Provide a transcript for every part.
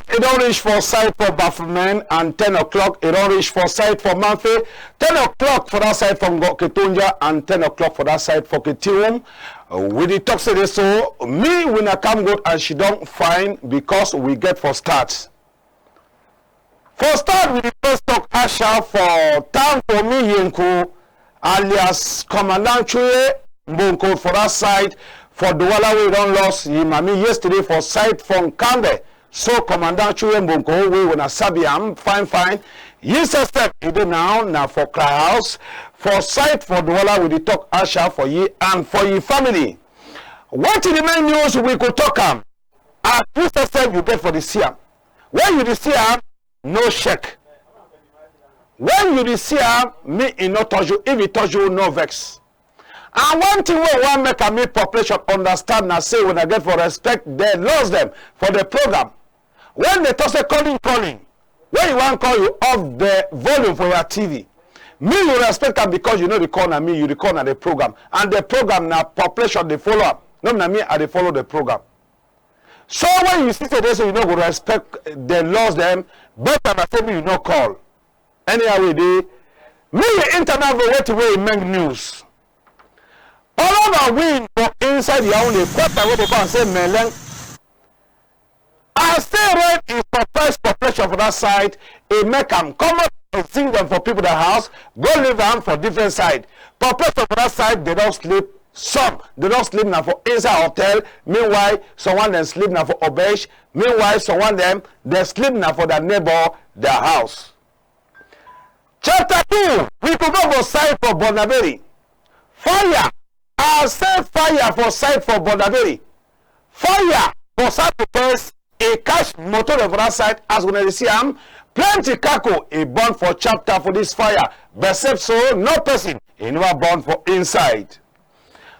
It don't reach for side for Baffleman, and 10 o'clock it don't reach for side for Manfe. 10 o'clock for that side from Ketunja, and 10 o'clock for that side for Ketium. With the talk say so, me when I come good and she don't find because we get for start. For start with the first talk Asha for time for me Yenko alias Commandant Chue Mbonko for that side for Douala we don't lost Yimami yesterday for side from Kambe. So Commandant Chue Mbonko we when a Sabiam fine. Yes step it now for Cry House for site for Douala with the talk Asha for ye and for your family. What is the main news we could talk am? As you step you get for the Siam. When you the Siam, no check. When you the Siam, me in no touch you, if it touch you, no vex. And one thing we want make a me population understand and say when I get for respect, they lost them for the program. When they talk say calling, when you want call you off the volume for your TV. Me you respect them because you know the corner me, you the corner the program. And the program now population they follow up. No na me I they follow the program. So when you see today so you know go respect they lost them, but I say me you no call. Anyhow we dey me the internet go wait away make news. All of our win for inside the only quarter what they can say Meleng. I say right is for first population for that side, it make them come up and sing them for people that house, go live them for different side. Population for that side, they don't sleep. Some they don't sleep now for inside hotel. Meanwhile, someone them sleep now for Obesh. Meanwhile, someone them they sleep now for their neighbor, their house. Chapter 2, we could go for side for Bonaberi. Fire. I say fire for side for Bonaberi. Fire for side for first. A cash motor of that side as when see plenty kako a born for chapter for this fire. Except so no person he never born for inside.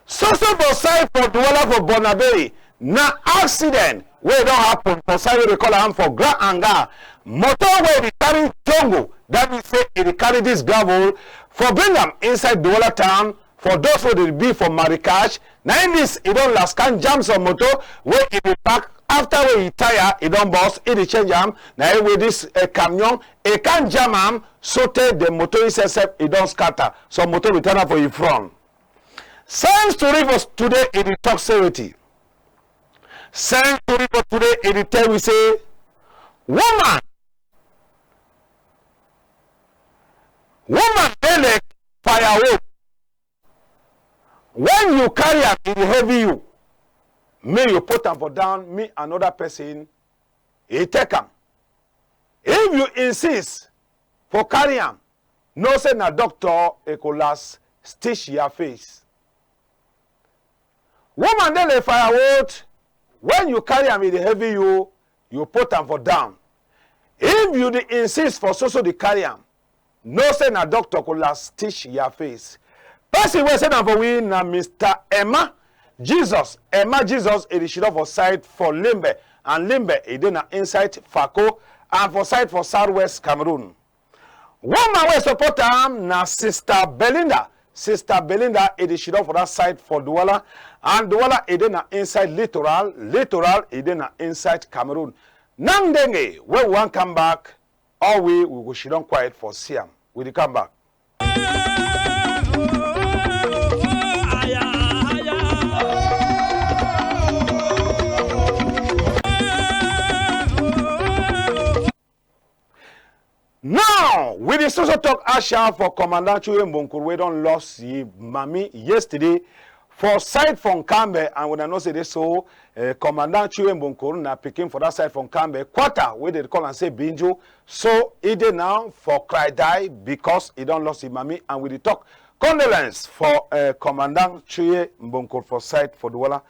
So for side for Douala for Bonaberi. Na accident where don't happen for side we call am for Grand Anga. Motor where we carry Tongo. That means say it carry this gravel for bring them inside Douala town. For those who will be for Marrakesh. Now in this it don't last can jam some motor where it will pack. After we tire, it don't bust, it change am. Now with this camion, it can jam am, so the motorist itself, it don't scatter. So motor will turn up for you front. Science to rivers today in the toxicity. Science to rivers today in the tell we say, woman, they like firewood. When you carry am, it will heavy you. May you put them for down, me another person, he take them. If you insist for carry them, no say na doctor, it could last stitch your face. Woman then the firewood, when you carry them, it heavy you put them for down. If you insist for so the carry them, no say na doctor could last stitch your face. Person will say na for we na Mr. Emma Jesus, it is for side for Limbe, and Limbe, it is inside Fako, and for side for Southwest Cameroon. Woman will support them, na Sister Belinda. Sister Belinda, it is for that side for Douala, and Douala, it is inside Littoral, it is inside Cameroon. Nangdenge, when we want come back, all we will she don't quiet for Siam. Will you come back? Now, with the social talk Asha for Commandant Chue Mbonko, we don't lost the mommy yesterday for side from Kambe, and when I know say this so, Commandant Chue Mbonko na picking for that side from Kambe, quarter, where they call and say Binjo, so it is now for cry die because he don't lost the mommy, and with the talk, condolence for Commandant Chue Mbonko for side for Douala.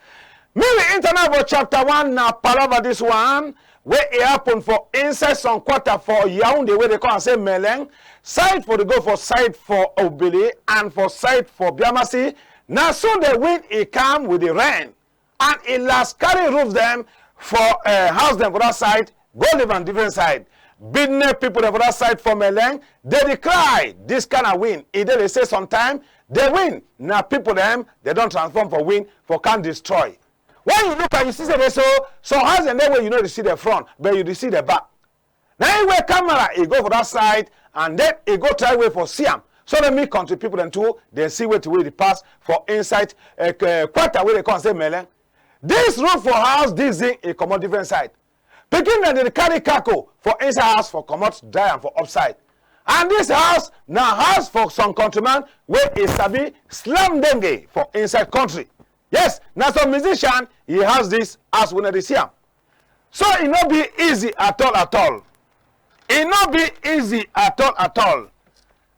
Maybe internet for chapter 1 na palava this one. Where it happened for inside some quarter for Yaoundé, where they come and say Meleng, side for the go for side for Obele, and for side for Biamasi. Now soon the wind it come with the rain, and it last carry roof them for house them for that side, go live on different side. business people for that side for Meleng, they decry this kind of win. Either they say sometime they win. Now people them, they don't transform for win, for can't destroy. When you look at you see they so how's the way you know you see the front, but you see the back. Now you wear camera, you go for that side, and then you go try way for Siam. So let me country people them too, they see where to way the pass for inside quarter where they can say Meleng. This roof for house, this thing, it come on different side. Picking them they carry kako for inside house for come out dry and for upside. And this house now house for some countryman where is sabi slam dengue for inside country. Yes, now some musician he has this as when they see him. So it not be easy at all. It not be easy at all.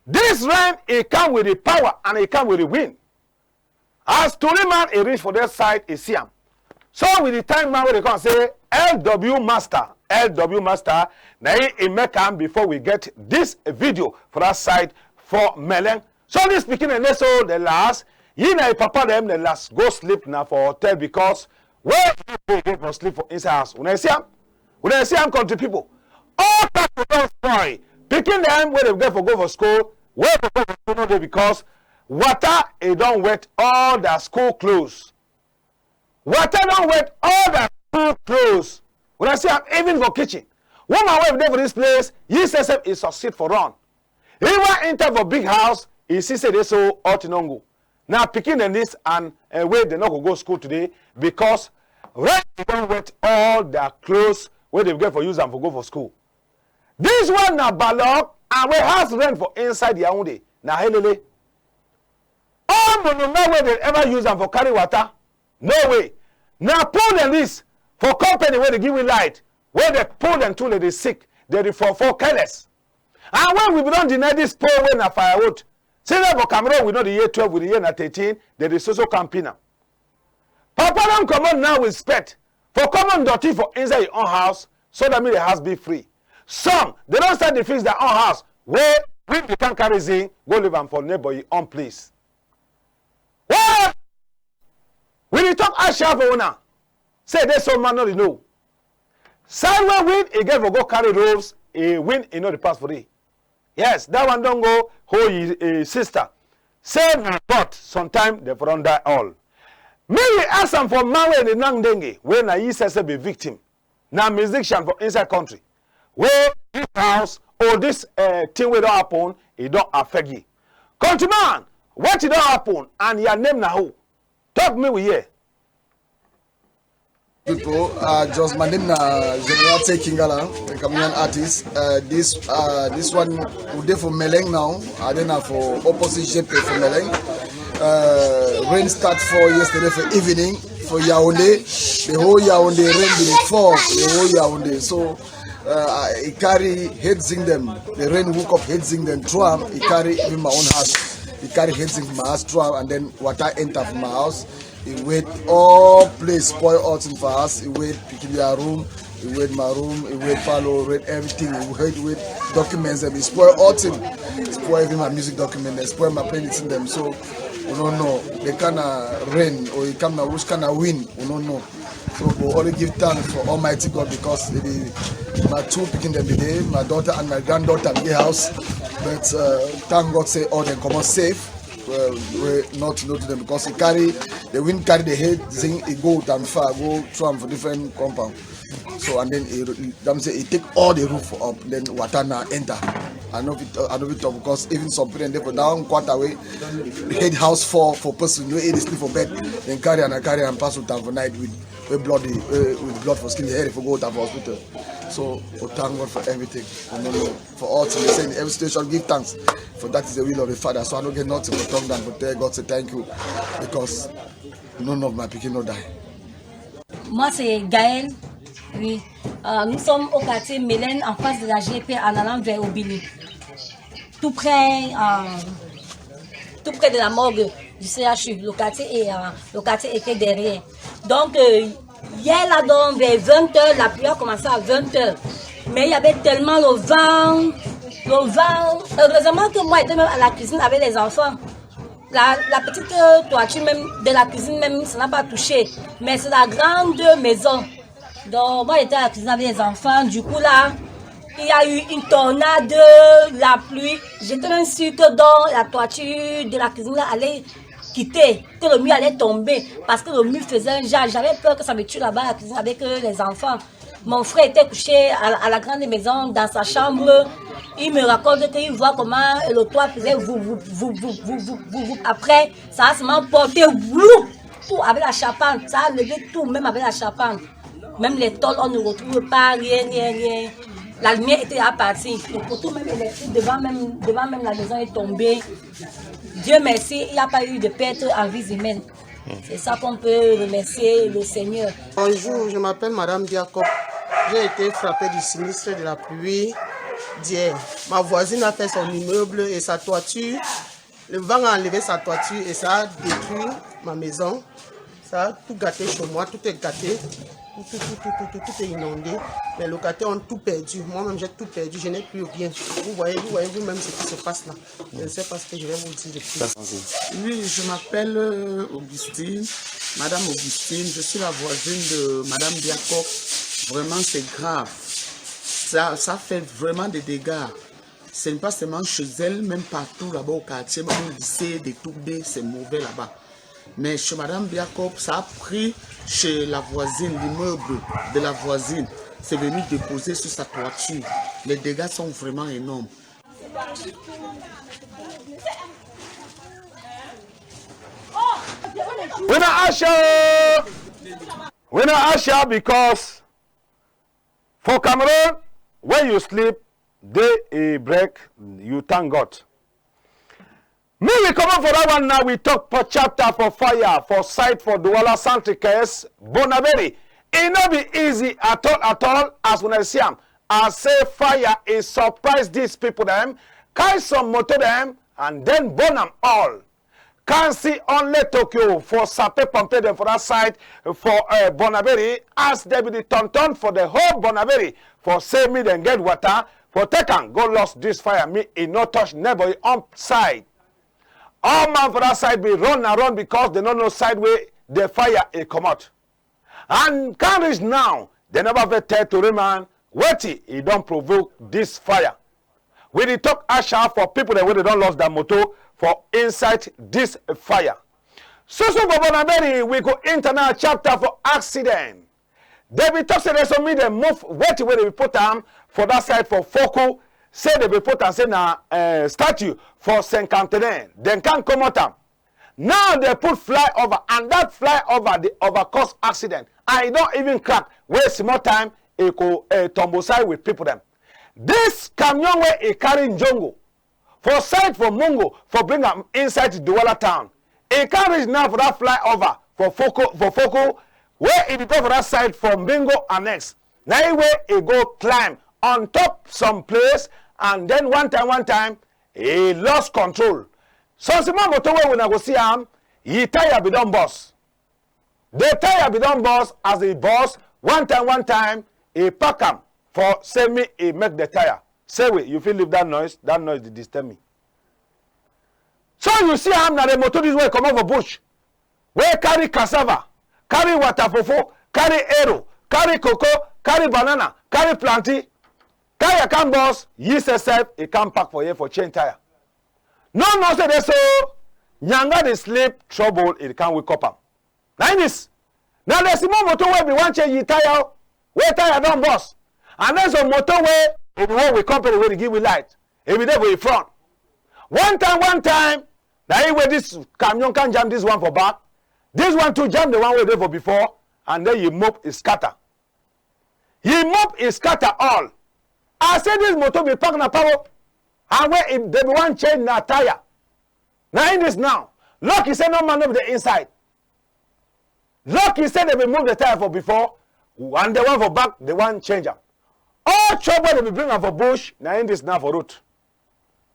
This rain it come with the power and it come with the wind. As Turiman he reach for that side he see him. So with the time man where they can say LW Master, now he make him before we get this video for that side for Meleng. So this speaking and so the last, you know papa them the last go sleep now for hotel because where people go for sleep for inside house. When I see him country people, all that don't spoil. Picking them where they go for school, where they go for school no day because water it don't wet all the school clothes. Water don't wet all the school clothes. When I say I'm even for kitchen. One man wife there for this place, he says he succeed for run. He want enter for big house, he see say they so outinongo. Now picking in this and where they not go school today because rain don't wet all their clothes where they get for use and for go for school. This one na balok and we has rent for inside the Yaoundé. Now helele. All no know where they ever use them for carry water. No way. Now pull them this for company where they give you light, where they pull them to they sick, they for careless. And when we don't deny this poor way na firewood, say that for Cameroon we know the year 12 with the year 13, they is also camping now. Papa don't come on now with spec for common dirty for inside your own house, so that mean the house be free. Some they don't start to fix their own house where we can carry in, go live and for neighbor your own place. What? When you talk Asha for owner, say there's some man not know. Sideway win, he get for go carry roofs, he win, he know the pass for it. Yes, that one don't go hold his sister. Say na but sometime they for die all. Maybe ask them for Mawe and the NJANGI, when I says be victim. Now musician for inside country. Where this house or this thing will don't happen, it don't affect you. Countryman, what it don't happen and your name now who? Talk me with you. People, just my name na General Kingala, a Cameroonian artist. This one we there for Meleng now. I then have for opposite JP for Meleng. Rain start for yesterday for evening for Yaoundé. The whole Yaoundé rain did fall. The whole Yaoundé. So I carry headsing them. The rain woke up headsing them. Drum. I carry in my own house. I carry headsing from my house drum and then water enter from my house. He wait all place spoil out in for us. He wait picking their room. He wait my room. He wait follow. Read everything. He wait documents them. He spoil out in. Spoil even my music document. They spoil my playlist in them. So we don't know. They kinda rain or he come now which kinda win. We don't know. So we only give thanks for Almighty God because my two picking them today. My daughter and my granddaughter in the house. But thank God say all them come out safe. Well, we not to them because the wind carry the head thing, it go down far, go from for different compound. So and then he take all the roof up, then water now enter. I know it talk because even some people they put down quarter away, head house for person, you sleep for bed, then carry and pass down for night with blood for skin the hair if you go to the hospital. So we thank God for everything. For all things, they say in every station, give thanks. For that is the will of the Father. So I don't get nothing but tongue down, but tell God say thank you because none of my people no die. Moi c'est Gaël. Oui. Nous sommes au quartier Mélène en face de la GP en allant vers Obili. Tout près de la morgue du CHU. Le quartier était derrière. Donc hier là-dedans vers 20h, la pluie a commencé à 20h. Mais il y avait tellement le vent. Heureusement que moi j'étais même à la cuisine avec les enfants. La petite toiture même de la cuisine même, ça n'a pas touché. Mais c'est la grande maison. Donc moi j'étais à la cuisine avec les enfants. Du coup là, il y a eu une tornade, la pluie. J'étais même sûre que dans la toiture de la cuisine allait quitter, que le mur allait tomber. Parce que le mur faisait un genre. J'avais peur que ça me tue là-bas à la cuisine avec les enfants. Mon frère était couché à la grande maison dans sa chambre. Il me raconte qu'il voit comment le toit faisait vous. Après, ça a seulement porté tout avec la charpente. Ça a levé tout, même avec la charpente. Même les tôles, on ne retrouve pas rien. La lumière était à partir. Le poteau même électrique devant même la maison est tombé. Dieu merci, il n'y a pas eu de perte en vie humaine. C'est ça qu'on peut remercier le Seigneur. Bonjour, je m'appelle Madame Diacob. J'ai été frappée du sinistre de la pluie d'hier. Ma voisine a fait son immeuble et sa toiture. Le vent a enlevé sa toiture et ça a détruit ma maison. Ça a tout gâté chez moi, tout est gâté. Tout est inondé. Les locataires ont tout perdu. Moi-même, j'ai tout perdu. Je n'ai plus rien. Vous voyez vous-même ce qui se passe là. Je ne sais pas ce que je vais vous dire de plus. Oui, je m'appelle Augustine, Madame Augustine. Je suis la voisine de Madame Diacob. Vraiment, c'est grave. Ça fait vraiment des dégâts. Ce n'est pas seulement chez elle, même partout là-bas au quartier. Même au lycée, des tourbés, c'est mauvais là-bas. Mais chez Madame Diacob, ça a pris chez la voisine, l'immeuble de la voisine. C'est venu déposer sur sa toiture. Les dégâts sont vraiment énormes. We're not Asha because for Cameroon, when you sleep, day break, you thank God. Me, we come up for that one now. We talk per chapter for fire, for sight, for Douala Santikes, Bonaveri. It not be easy at all, as when I see them. I say fire is surprise these people them, carry some motor them, and then burn them all. Can't see only Tokyo for Sape Pompe them for that side for Bonaveri, as they be the tonton for the whole Bonaveri, for say me then get water, for take and go lost this fire, me it not touch neighbor on side. All man for that side be run and run because they don't know side way the fire it come out. And can't reach now, they never get tell to man, wait he don't provoke this fire. We did talk Asha for people that they don't lost their motor for inside this fire. So for Bonaberi, we go internal chapter for accident. They be talk say there's some me they move wait where they put them for that side for Foko. Say they be put and say na statue for Saint Cantenaire. Then can't come out them. Now they put flyover and that flyover the overcause accident. I don't even crack. Waste more time. It go tumble side with people them. This camion where it carry Njongo for side for Mungo for bring them inside the Douala town. It carries now for that flyover for Foko where it go for that side from Bingo Annex. Now where it go climb on top some place and then one time he lost control. So some motor when I go see him, he tire be done boss. The tire be done boss as a boss one time he pack him for say me he make the tire. Say wait, you feel leave that noise they disturb me. So you see him now the motor this way come over bush. Where carry cassava, carry waterfofo, carry arrow, carry cocoa, carry banana, carry plantain. Carry a can boss, ye self, it can pack for you for chain tire. No, say they so Nyanga they sleep, trouble, it can wake up. Like this. Now there's a motor where we want change your tire, where tire don't boss. And there's a motor where if we work with company where they give we light. If we there for front. One time, that where this camion can jam this one for back. This one to jam the one we there for before, and then you mop is scatter. He mop is scatter all. I said this motor be parked na power. And where if they want change na tire. Now in this now. Lucky said no man over the inside. Lucky said they will move the tire for before. And the one for back, they want change them. All trouble they will bring them for bush. Now in this now for root.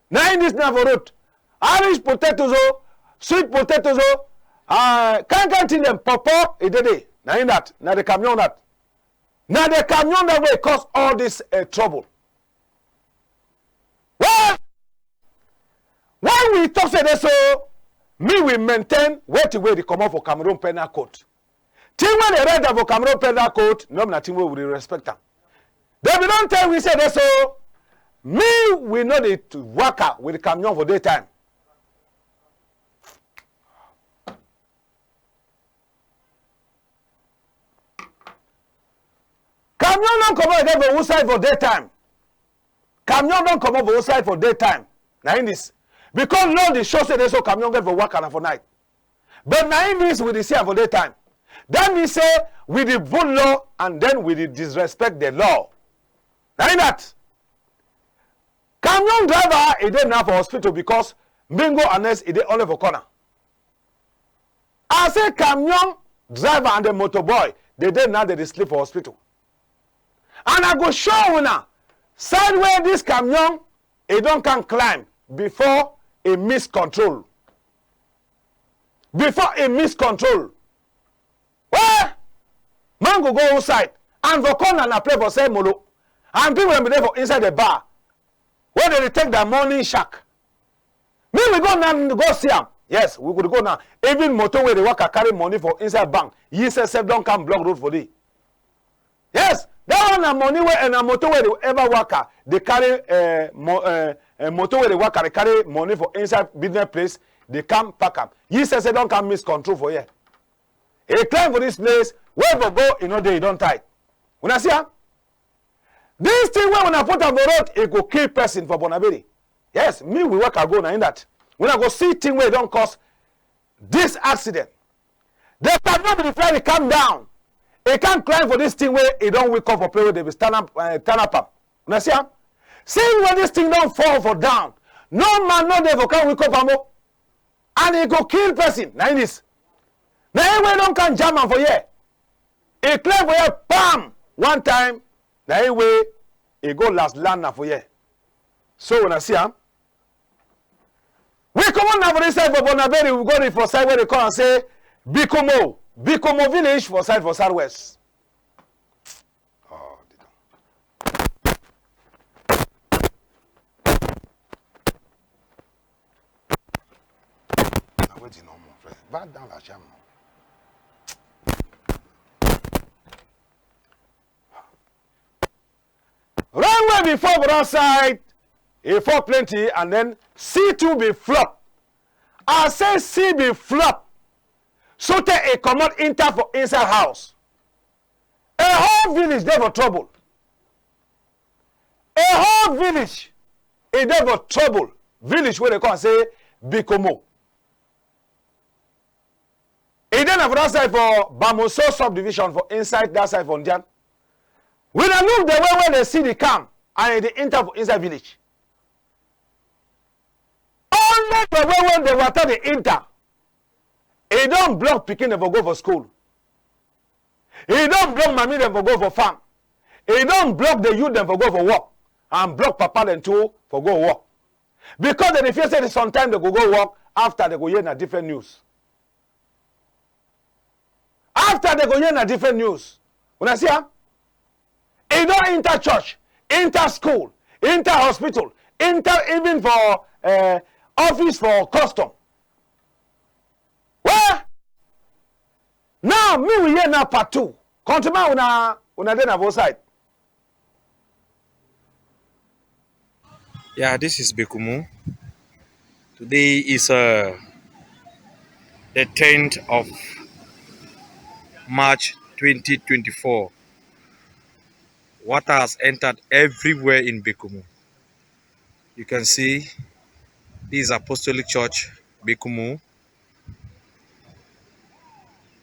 Now in this now for root. Irish potatoes, sweet potatoes, can't till them pop up. It did. Now in that. Now the camion that. Now the camion that way cause all this trouble. Well, when we talk say this, so me we maintain where to where they come out for Cameroon penal code. Thing when they read for Cameroon penal code, no nothing we respect them. They will not tell we say that so. Me, we know the worker with the camion for daytime. Camion don't come out for outside for daytime. Camion don't come out for outside for daytime. Now in this, because now the show say they so camion get for work and for night. But now in this we dey see for daytime. Then we say we the vote law and then we the disrespect the law. Now in that, camion driver is there now for hospital because Bingo and S is there only for corner. I say camion driver and the motorboy they there now they sleep for hospital. And I go show you now side where this camion it don't can climb before it miss control. Before it miss control. Where man go outside and for corner and play for say molo. And people will be there for inside the bar. Where they take their morning shack. Me we go now go see them. Yes, we could go now. Even motorway they work carry money for inside bank. Ye say don't come block road for this. Yes, that one a money where and a motorway they ever worker. They carry motorway they worker they carry money for inside business place. They come pack up. Ye say don't come miss control for here. A claim for this place. Where for go you know they don't tie. When I see her. This thing when I put on the road, it go kill person for Bonabedi. Yes, me we work I go now in that. When I go see thing where it don't cause this accident. They cannot be trying to calm down. They can't climb for this thing where it don't wake up for play where they will stand up. When I see them, see when this thing don't fall for down. No man no devil can wake up and it go kill person. Now in this. Now anyway don't can jam man for here. It climb for here, bam! One time. Now anyway, it go last land now for here. So when I see him, we come on now for this side for Bonaberi, we go for side where they come and say, Bikomo village for side for Southwest. Oh, now wait no more, friend. Back down la jam. Runway before for that side, A4 plenty, and then C2 be flop. I say C be flop. So take a common inter for inside house. A whole village there for trouble. A whole village is there for trouble. Village where they come and say Bikomo. And then for that side for Bamoso subdivision for inside that side for Ndian. When I look the way where they see the camp and the enter for inside village. Only the way when they water the enter. It don't block picking them for go for school. It don't block mommy them for go for farm. It don't block the youth them for go for work. And block papa them too for go work. Because then if you say sometimes they go work after they go hear a different news. After they go hear a different news. When I see her, it don't enter church, enter school, enter hospital, enter even for office for custom. Well, now me we hear now part 2. Continue una then have side. Yeah, this is Bekumu. Today is the 10th of March 2024. Water has entered everywhere in Bekumu. You can see this is Apostolic Church, Bekumu.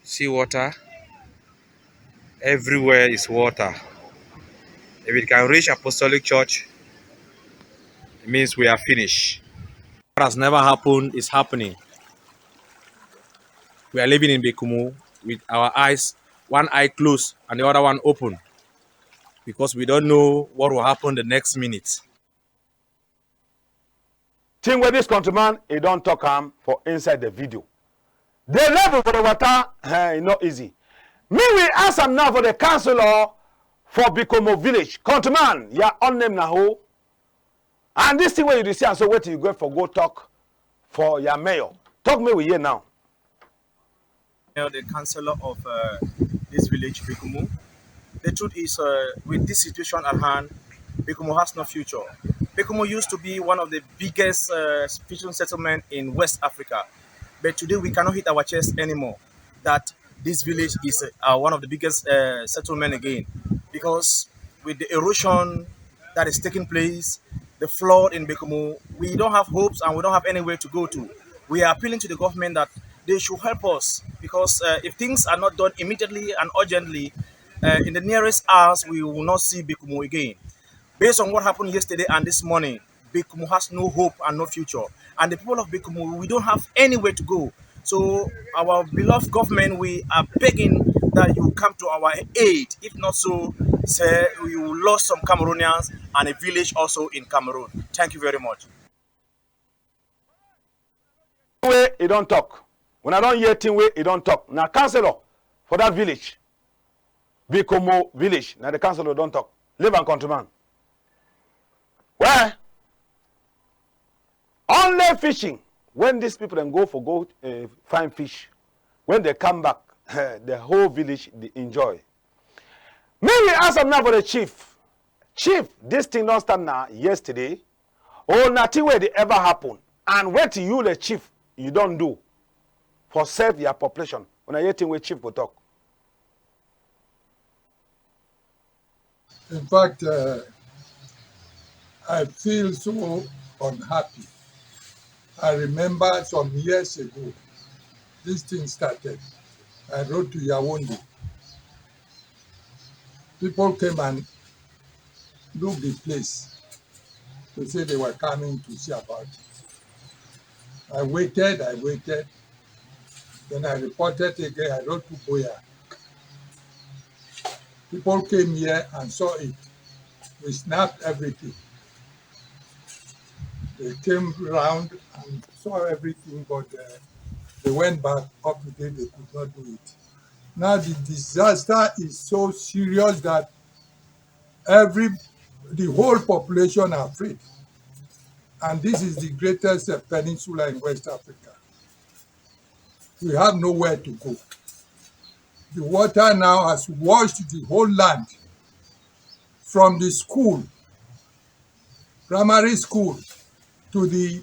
See water. Everywhere is water. If it can reach Apostolic Church, it means we are finished. What has never happened is happening. We are living in Bekumu with our eyes, one eye closed and the other one open, because we don't know what will happen the next minute. Thing where this countryman, he don't talk for inside the video. The level for the water is not easy. Me we ask him now for the councillor for Bikomo village. Countryman, you are on them now. And this thing where you see, and so wait till you go for go talk for your mayor. Talk me with you now. The councillor of this village, Bikumu, the truth is, with this situation at hand, Bekumo has no future. Bekumo used to be one of the biggest fishing settlements in West Africa, but today we cannot hit our chest anymore that this village is one of the biggest settlements again, because with the erosion that is taking place, the flood in Bekumo, we don't have hopes and we don't have anywhere to go to. We are appealing to the government that they should help us, because if things are not done immediately and urgently, in the nearest hours, we will not see Bekumo again. Based on what happened yesterday and this morning, Bekumo has no hope and no future. And the people of Bekumo, we don't have anywhere to go. So our beloved government, we are begging that you come to our aid. If not so, say we will lose some Cameroonians and a village also in Cameroon. Thank you very much. He don't talk. When I don't hear thing way, he don't talk. Now councillor for that village, Bekumo village. Now the councillor don't talk. Live and countryman. Where? Only fishing. When these people then go for find fish, when they come back, the whole village they enjoy. Maybe ask them now for the chief. Chief, this thing don't start now yesterday. Oh, nothing where they ever happen. And what you the chief you don't do for save your population. When I hear thing where chief will talk. In fact, I feel so unhappy. I remember some years ago, this thing started. I wrote to Yaoundé. People came and looked the place to say they were coming to see about it. I waited. Then I reported again. I wrote to Boya. People came here and saw it. We snapped everything. They came round and saw everything, but they went back up to date. They could not do it. Now the disaster is so serious that the whole population are afraid. And this is the greatest peninsula in West Africa. We have nowhere to go. The water now has washed the whole land from the school, primary school, to the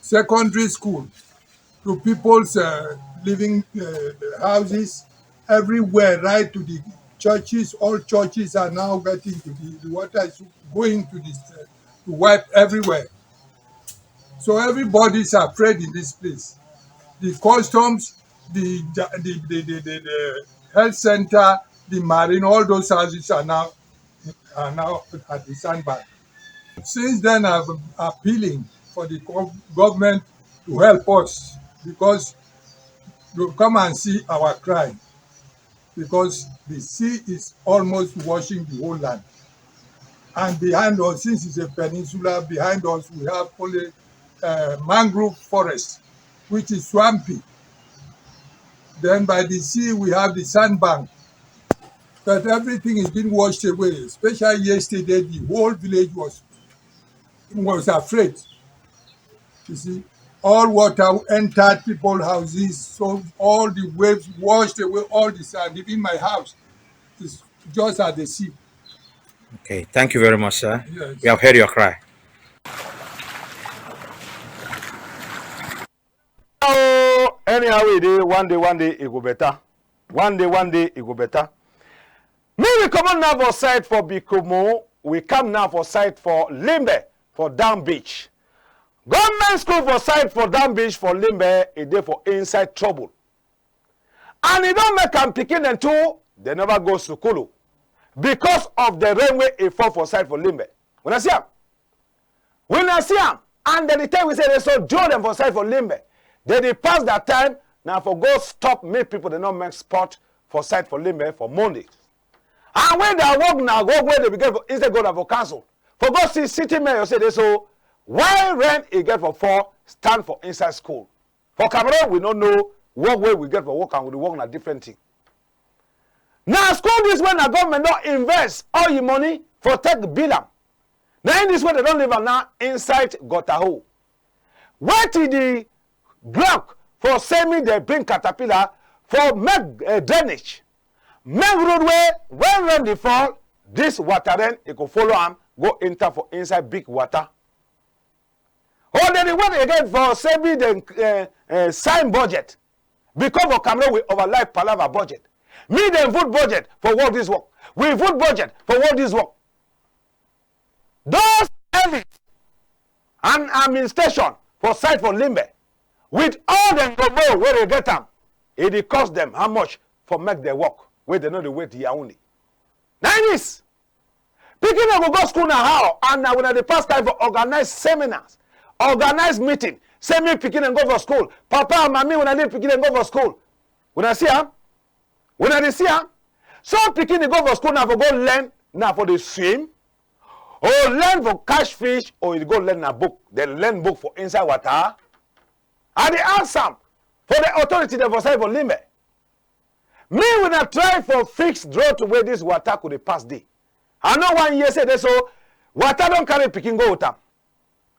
secondary school, to people's living houses, everywhere, right to the churches. All churches are now getting to the water is going to this to wipe everywhere. So everybody's afraid in this place. The customs, the health center, the marine, all those houses are now at the sandbank. Since then, I've been appealing for the government to help us, because to come and see our cry, because the sea is almost washing the whole land. And behind us, since it's a peninsula, behind us we have only mangrove forest, which is swampy. Then by the sea we have the sandbank. But everything is being washed away. Especially yesterday, the whole village was afraid. You see, all water entered people's houses, so all the waves washed away all the sand. Even my house is just at the sea. Okay, thank you very much, sir. Yes. We have heard your cry. Oh, anyhow it is, one day it go better. One day it go better. Me we come on now for site for Bekumo. We come now for site for Limbe, for Dam Beach. Government school for site for Dam Beach for Limbe is there for inside trouble. And it don't make them picking and two, they never go to Kulu. Because of the railway it fall for site for Limbe. When I see them, and then the time we say they so draw them for site for Limbe. Then they pass that time, now for go stop make people they not make spot for site for Limbe for Monday. And when they walk now, go where they begin for instead go for council. For go see city mayor say they so why rent it get for 4 stand for inside school. For Cameroon, we don't know what way we get for work and we work on a different thing. Now school this when the government not invest all your money for take bill. Now in this way they don't live now inside gutter hole. Where to the block for semi they bring caterpillar for make drainage. Main roadway, when rain dey fall, this water then it could follow am, go enter for inside big water. Or then the one again for saving the sign budget. Because of Cameroon, we overlap palava budget. Me then vote budget for what this work. We vote budget for what this work. Those elites and administration for site for Limbe, with all them go where they get them, it cost them how much for make their work where they know the way to Yaoundé. Now this, picking up go school now how, and now when the past time for organize seminars, organize meeting, send me picking and go for school. Papa and mommy when I did picking and go for school. When I see him, when I see him, some picking and go for school now for go learn now for the swim, or learn for catch fish, or you go learn a book. They learn book for inside water. And they ask some for the authority that for side for Limbe. Me when I try for fixed road to where this water could pass day. I know 1 year say this so water don't carry picking go with them.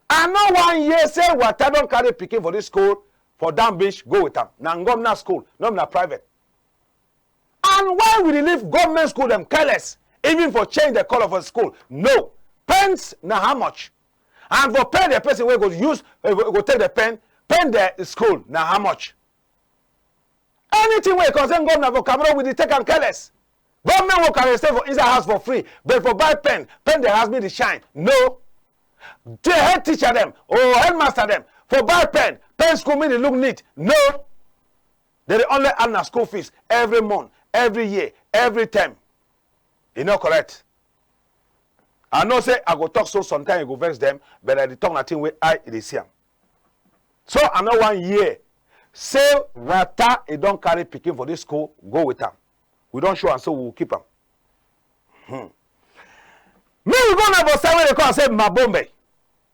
I know 1 year say water don't carry picking for this school for damn beach go with them. Now go na school, not na private. And why will they leave government school them careless even for change the color for school? No. Pens na how much? And for pen the person will go use go take the pen the school na how much? Anything where concern government for Cameroon will take and careless. Government will carry stay for inside house for free, but for buy pen the has me the shine. No. The head teacher them or headmaster them for buy pen school me they look neat. No. They only earn school fees every month, every year, every term. You know correct. I know say I go talk so sometimes you go vex them, but I talk nothing where I they see them. So I know 1 year. Say water it don't carry picking for this school, go with them. We don't show and so we'll keep them. Me we go now for where they call and say Mabombe.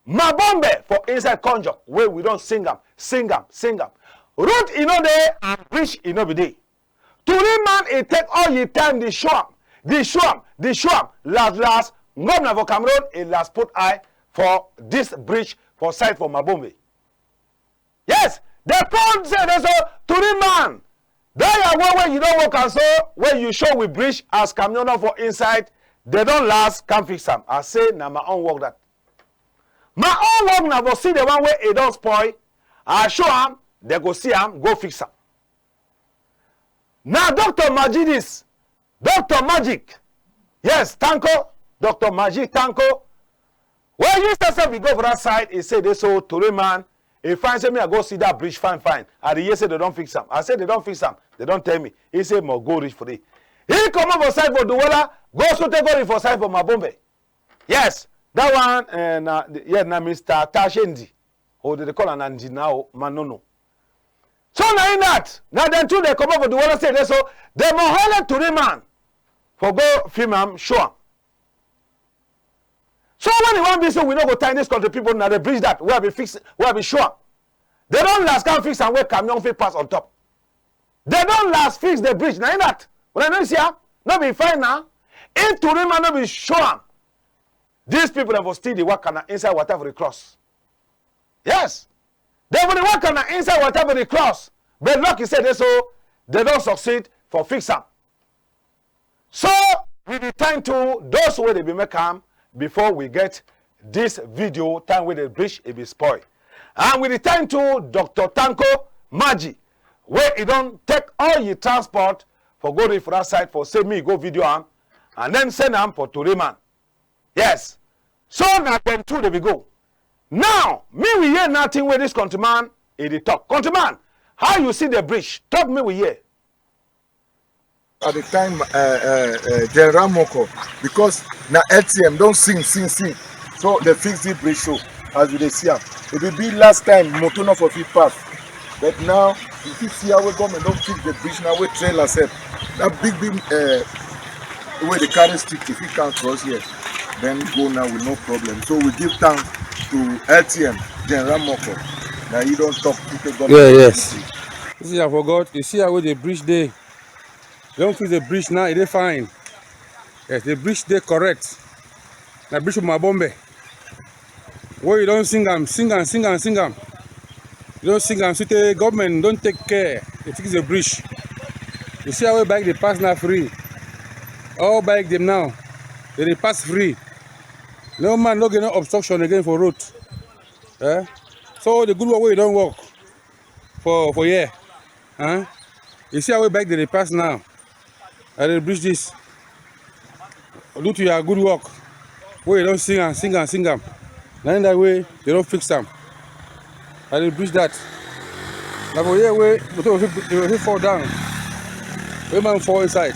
Mabombe for inside conjure where we don't sing them. Root you know there and bridge you know be there. To man it take all your time the show last governor for Cameroon it last put eye for this bridge for site for Mabombe. Yes, the point said so to man. There are one where you don't work and so when you show with bridge as Cameroon for inside, they don't last, can't fix them. I say now my own work that. My own work now for see the one where it don't spoil. I show them, they go see them, go fix them. Now Dr. Magidis, Dr. Magic, yes, Tanko, Dr. Magic Tanko. When you start we go for that side, he said this so to man. If I say me, I go see that bridge, fine. And the year say they don't fix them. I said they don't fix them. They don't tell me. He said, more go reach for it. He come up for side for Douala, go so take go for side for Mabombe. Yes, that one, yeah, now Mr. Tashendi. Or they call an Anji now, Manono. So now in that, now then too, they come up for Douala, say they so, they more highlight to the man for go film am, show am. So when you want to be so we don't go tie this country people now they bridge that where be fix where be sure. They don't last can fix and where camion fit pass on top. They don't last fix the bridge. Now in that when I don't see her, not be fine now. If to them not be sure. These people have still the work inside whatever they cross. Yes. They will work inside whatever they cross. But like he said so they don't succeed for fix them. So we be time to those where they be make them before we get this video time with the bridge it be spoiled. And we return to Dr. Tanko Maji, where he don't take all your transport for going for that side for say me go video am and then send am for Tureman. Yes. So now them two they be go. Now me we hear nothing with this countryman he talk. Countryman, how you see the bridge? Talk me we hear. At the time, General Moko, because now LTM don't sing. So they fix the bridge so as you see them. It will be last time motor not for fit pass. But now if you see how we government don't fix the bridge now we trailer set. That big where the carry stick if you can't cross here, then go now with no problem. So we give thanks to LTM, General Moko. Now you don't stop people government. Yeah, yes. You see I forgot, you see how the bridge day. Don't fix the bridge now, it is fine. Yes, the bridge they correct. The bridge of Mabombe. Where you don't sing them. You don't sing them. So the government don't take care. They fix the bridge. You see how we bike the pass now free. All bike them now. They pass free. No man, no get no obstruction again for road. Eh? So the good work we don't work for yeah. Huh? You see how we bike they pass now. I will bridge this. Due to your good work. We don't sing and sing and sing them. Now in that way, they don't fix them. I will bridge that. Now for here way, they will fall down. We man fall inside.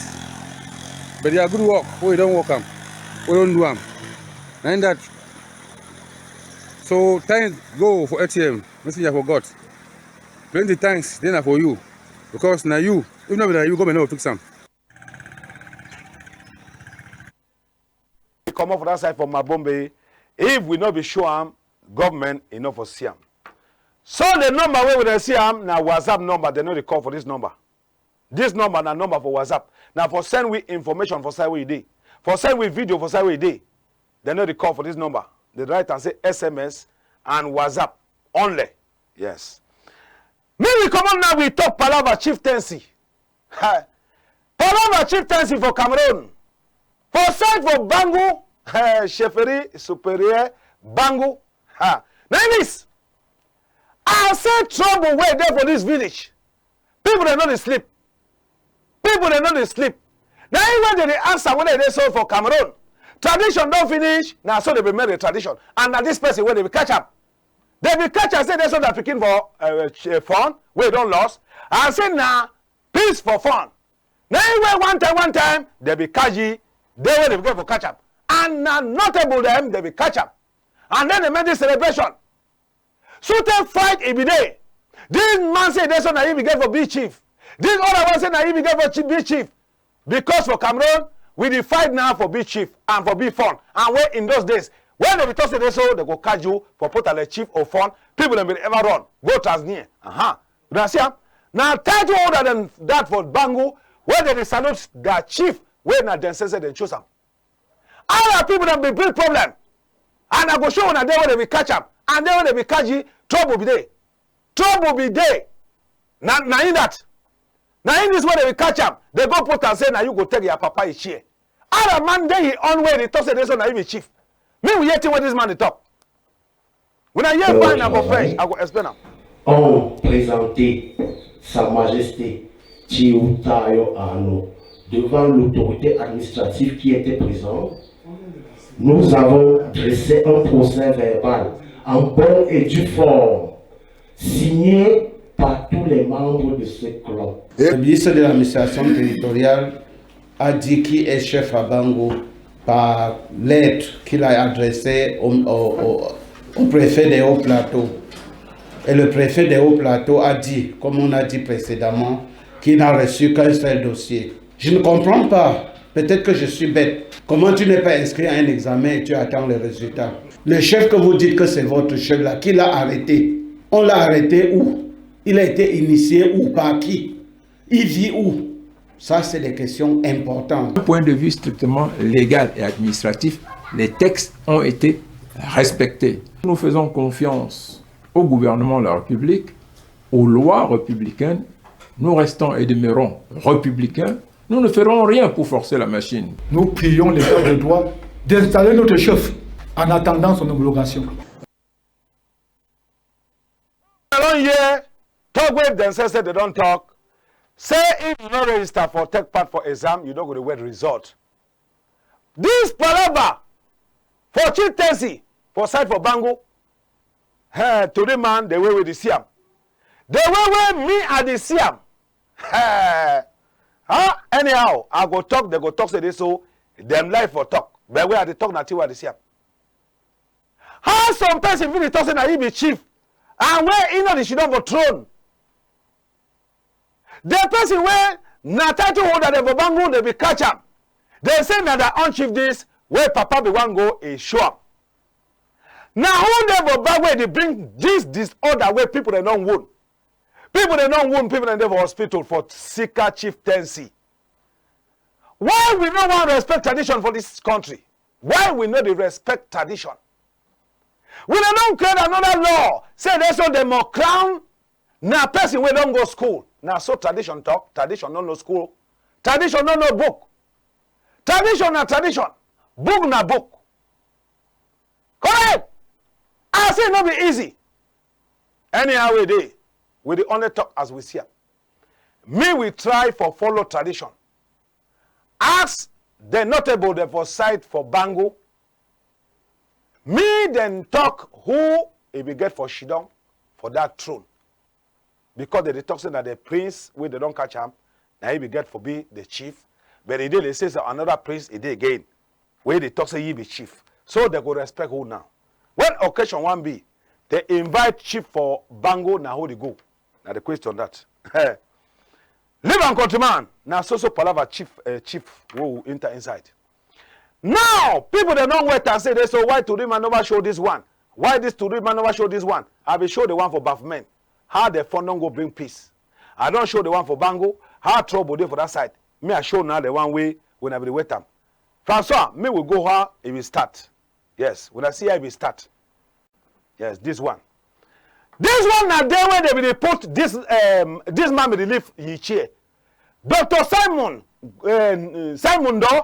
But they are good work. We don't work them. We don't do them. Now in that. So thanks go for ATM. Message I forgot. 20 thanks then for you. Because now you, if not you go and never fix them. Come up for that side from Mabombe. If we not be sure government enough for Siam. So the number where we see now WhatsApp number, they know the call for this number. This number na number for WhatsApp. Now for send we information for side we day. For send we video for side we day. They know the call for this number. They write and say SMS and WhatsApp only. Yes. Me we come on now we talk palava chieftaincy. Palava chieftaincy for Cameroon. For side for Bangu, Chefferie Superior, Bangu. Now this, I say trouble way there for this village. People they know they sleep. People they know they sleep. Now even they answer when they sold for Cameroon. Tradition don't finish. Now so they be made a tradition. And now this person when they be catch up. They be catch and say they sold that picking for fun. We don't lost. And say now peace for fun. Now even one time they be catchy. They will go for catch up. And notable them, they will catch up. And then they made this celebration. So they fight every day. This man say that's what he get for be chief. This other one say that he get for be chief. Because for Cameroon, we dey fight now for be chief and for be fun. And when in those days, when they be tossing this so they go catch you for put a chief or fun, people don't be ever run. Go Tanzania. You see? Now title older than that for Bangu, where they salute their chief. When not then say they choose them. Other people that be big problem. And I go show on a day when they will catch up. And then when they will catch you, trouble be there. Trouble be there. Now in that. Now in this way they will catch up. They go put and say, now you go take your papa his share. Other man day he on way they talk say this one now he chief. Me we hear what this man they talk. When I hear fine I go French, I go explain them. On présenter Sa Majesté Chiutayo Ano devant l'autorité administrative qui était présente, nous avons dressé un procès verbal en bonne et due forme, signé par tous les membres de ce club. Le ministre de l'administration territoriale a dit qu'il est chef à Bango par lettre qu'il a adressée au préfet des Hauts-Plateaux. Et le préfet des Hauts-Plateaux a dit, comme on a dit précédemment, qu'il n'a reçu qu'un seul dossier. Je ne comprends pas. Peut-être que je suis bête. Comment tu n'es pas inscrit à un examen et tu attends les résultats? Le chef que vous dites que c'est votre chef là, qui l'a arrêté? On l'a arrêté où? Il a été initié où? Par qui? Il vit où? Ça, c'est des questions importantes. Du point de vue strictement légal et administratif, les textes ont été respectés. Nous faisons confiance au gouvernement de la République, aux lois républicaines. Nous restons et demeurons républicains. Nous ne ferons rien pour forcer la machine. Nous prions l'État de droit d'installer notre chef en attendant son homologation. Along here, talk with them say they don't talk. Say if you not register for take part for exam, you don't go to wait result. This palava for chieftaincy for side for Bango. To the man, the way we see him. The way me and the see him. Anyhow, I go talk, they go talk, say this so, them life for talk. But where they talk, not what they see him. How some person really talk say that he be chief, and where he know they should have a throne. The person where na title holder they for Bango, they be catch up. They say that the unchief this, where Papa be one go is show up. Now who they for back where they bring this disorder where people they don't wound. People they don't wound, people they for hospital for sicker chieftaincy. Why we don't want to respect tradition for this country? Why we know they respect tradition? We don't create another law. Say there's no demo crown. Now person we don't go school. Now so tradition talk. Tradition don't know school. Tradition don't know book. Tradition na tradition. Book na book. Correct? I say not be easy. Anyhow we the only talk as we see. Me we try for follow tradition. Ask the notable the for side for Bango. Me then talk who he be get for Shidong for that throne. Because they talk saying that the prince where they don't catch him, now he be get for be the chief. But he did they say another prince he did again. Where they talk say he be chief. So they go respect who now. When occasion one be, they invite chief for Bango, now who they go. Now the question that. Live and countryman. Now so palava chief who enter inside. Now people they don't wait and say they so why Turima never show this one? Why this Turima never show this one? I will show the one for BAF men. How the fund don't go bring peace. I don't show the one for Bango. How trouble there for that side. Me I show now the one way when I be wait them. Francois, me will go how it will start. Yes, when I see how it will start. Yes, this one. This one now there where they will put this man will leave his chair. Dr. Simon Do,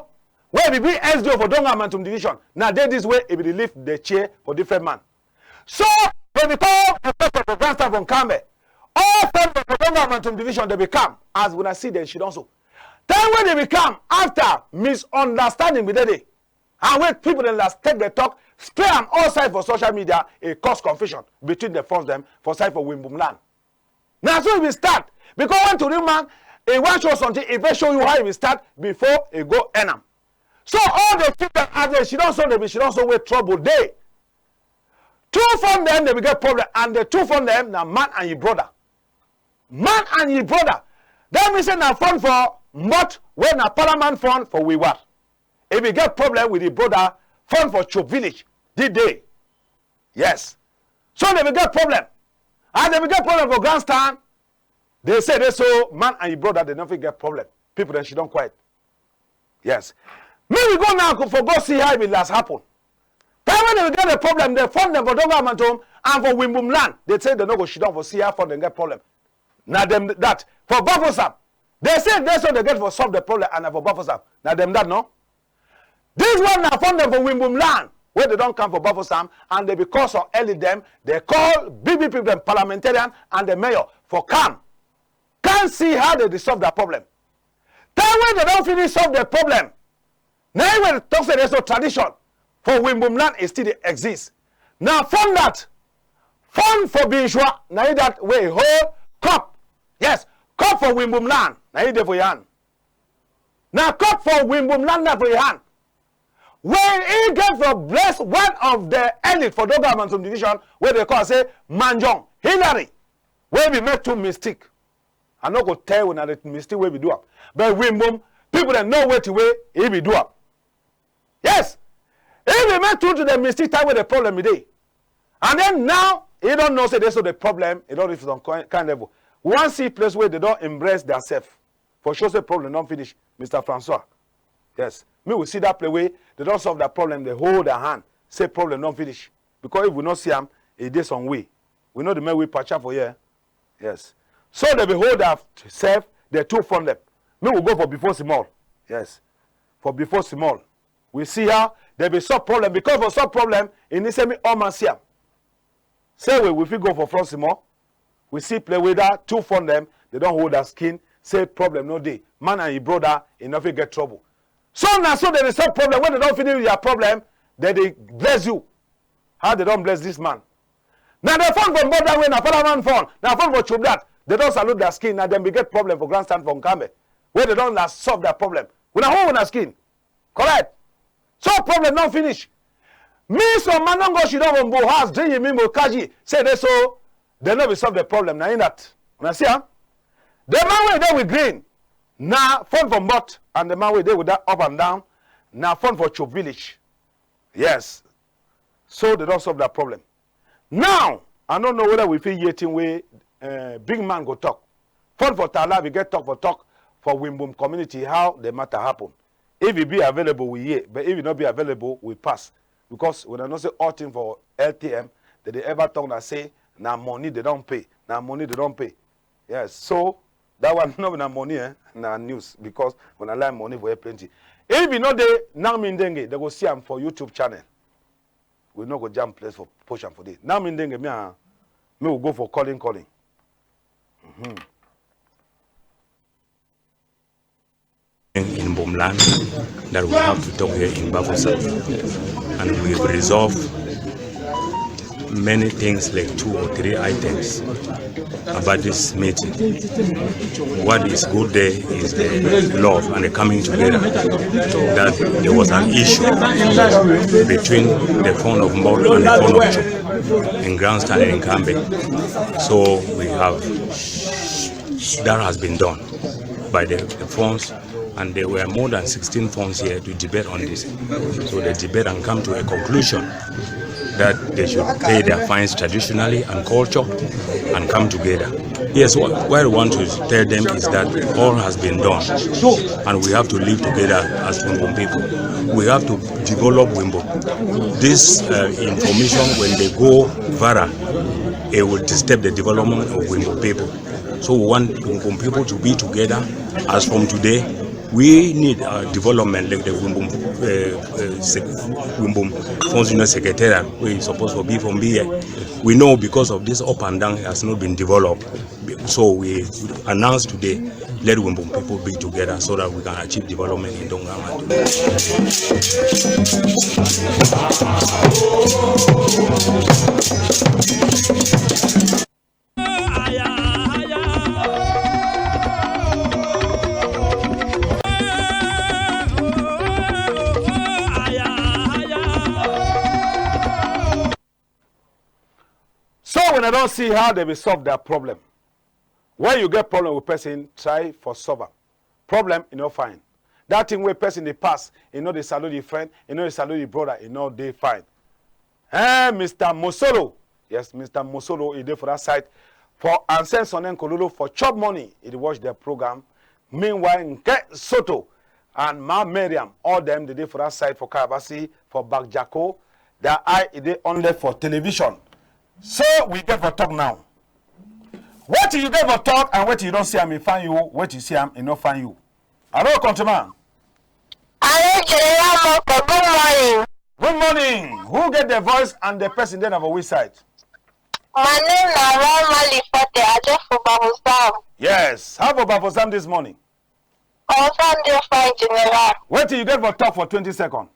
where we be SDO for Donga Mantum Division. Now there this way he will leave the chair for different man. So when we call the grandstand from Kambe, all from the Donga Mantum Division they become as when I see them she also. Then when they become after misunderstanding with the and when people then last take the talk, spray them all side for social media, it cause confusion between the first them for side for Wimbum land. Now so we start because when to real man, it won't show something, it will show you how it will start before it go enam. So all the people as she don't show them, she don't show where trouble they. Two from them they will get problem, and the two from them now man and your brother. Man and your brother. That means now fund for mbot when a parliament fund for we were. If we get problem with the brother, fund for Chup village, did they? Yes. So they will get problem. And they will get problem for grandstand. They say they so man and your brother they never get problem. People then she don't quiet. Yes. Maybe go now for go see how it will last happen. Then when they will get a problem, they fund them for Donga Mantom and for Wimbum land. They say they no go shit down for see how fund them get problem. Now them that for Bafosam. They say that's what they get for solve the problem and for Bafosam. Now them that no. This one now fund them for Wimbum land where they don't come for Bafosam and they because of early them they call BB people parliamentarian and the mayor for come. Can't see how they solve that problem. Then when they don't finish solve the problem, now when it talks there's no tradition for Wimbum land it still exists. Now fund that. Fund for Binshwa, now that way whole cup. Yes, cup for Wimbum land. Now you for your hand. Now cup for Wimbum land for your hand. When he get for bless one of the elite for Donga Mantum Division, where they call say Manjong, Hillary, where we make two mistake. I'm not going to tell you now the mistake where we do up. But Wimbum, people that know where to way, he will do up. Yes. If we make two to the mistake time where the problem is there. And then now, he don't know say this is the problem, he don't reach on kind level. One see place where they don't embrace themselves. For sure, the problem don't finish, Mr. Francois. Yes. Me will see that play where they don't solve that problem, they hold their hand, say problem don't finish. Because if we not see them, it is some way. We know the man we patch up for here. Yes. So they will hold themselves, they two from them. Me will go for before small. Yes. For before small. We see how there be some problem. Because for some problem, in this semi almansiam. Say we fit go for front small. We see play with that, two from them, they don't hold their skin, say problem no day. Man and your brother, he never get trouble. So now so there is some problem. When they don't finish with your problem, then they bless you. How they don't bless this man? Now they found for more than when a parliament fund. Now found for Chup that. They don't salute their skin, and then we get problem for grandstand from Kambe. Where they don't solve their problem. We don't hold their skin. Correct? So problem don't finish. Me so man don't go she don't go house, drink me kaji. Say they so they never solve the problem. Now in that. When I see huh? The man way there with green. Now fund for mbot and the man way there with that up and down. Now fund for Chup village. Yes. So they don't solve that problem. Now I don't know whether we feel yet in way big man go talk. Fund for Tala, we get talk for Wimbum community, how the matter happen. If it be available, we hear. But if it not be available, we pass. Because when I not say all thing for LTM, that they ever talk and say, now money they don't pay. Now money they don't pay. Yes, so That one not na money, na news, because when I like money for plenty. If you know they now Ndenge, they go see them for YouTube channel. We not go jam place for push them for this. Now Ndenge, me will go for calling. In Bomland that we have to talk here in Bafosa, and we resolve many things like 2 or 3 items about this meeting. What is good there is the love and the coming together. That there was an issue between the phone of mbot and the phone of chup in Grandstand and in Kambe. So we have, that has been done by the phones. And there were more than 16 phones here to debate on this. So they debate and come to a conclusion that they should pay their fines traditionally and culture and come together. Yes, what I want to tell them is that all has been done and we have to live together as Wimbom people. We have to develop Wimbom. This information, when they go viral, it will disturb the development of Wimbom people. So we want Wimbom people to be together. As from today, we need development like the Wimbom Functional Secretariat, where it's supposed to be from here. We know because of this up and down, it has not been developed. So we announced today, let Wimbom people be together so that we can achieve development in Dongaman. When I don't see how they will solve their problem. When you get problem with person, try for solve. Problem, you know, fine. That thing where person they pass, you know they salute the friend, you know they salute the brother, you know they fine. Mr. Mosolo. Yes, Mr. Mosolo is there for that site. For Ansen Sonen Kololo for chop money, he watch their program. Meanwhile, Nke Soto and Ma Miriam, all them they did for that site for Karabasi, for Bagjako. Their eye is there only for television. So we get for talk now. What you get for talk and what you don't see him find you, what you see him and not find you. Hello, countryman. Hello, good morning. Good morning. Who get the voice and the person then of a which side? My name is Rama Lifote. I just for Babosam. Yes. How about Babosam this morning? Babosam just fine, General. What you get for talk for 20 seconds?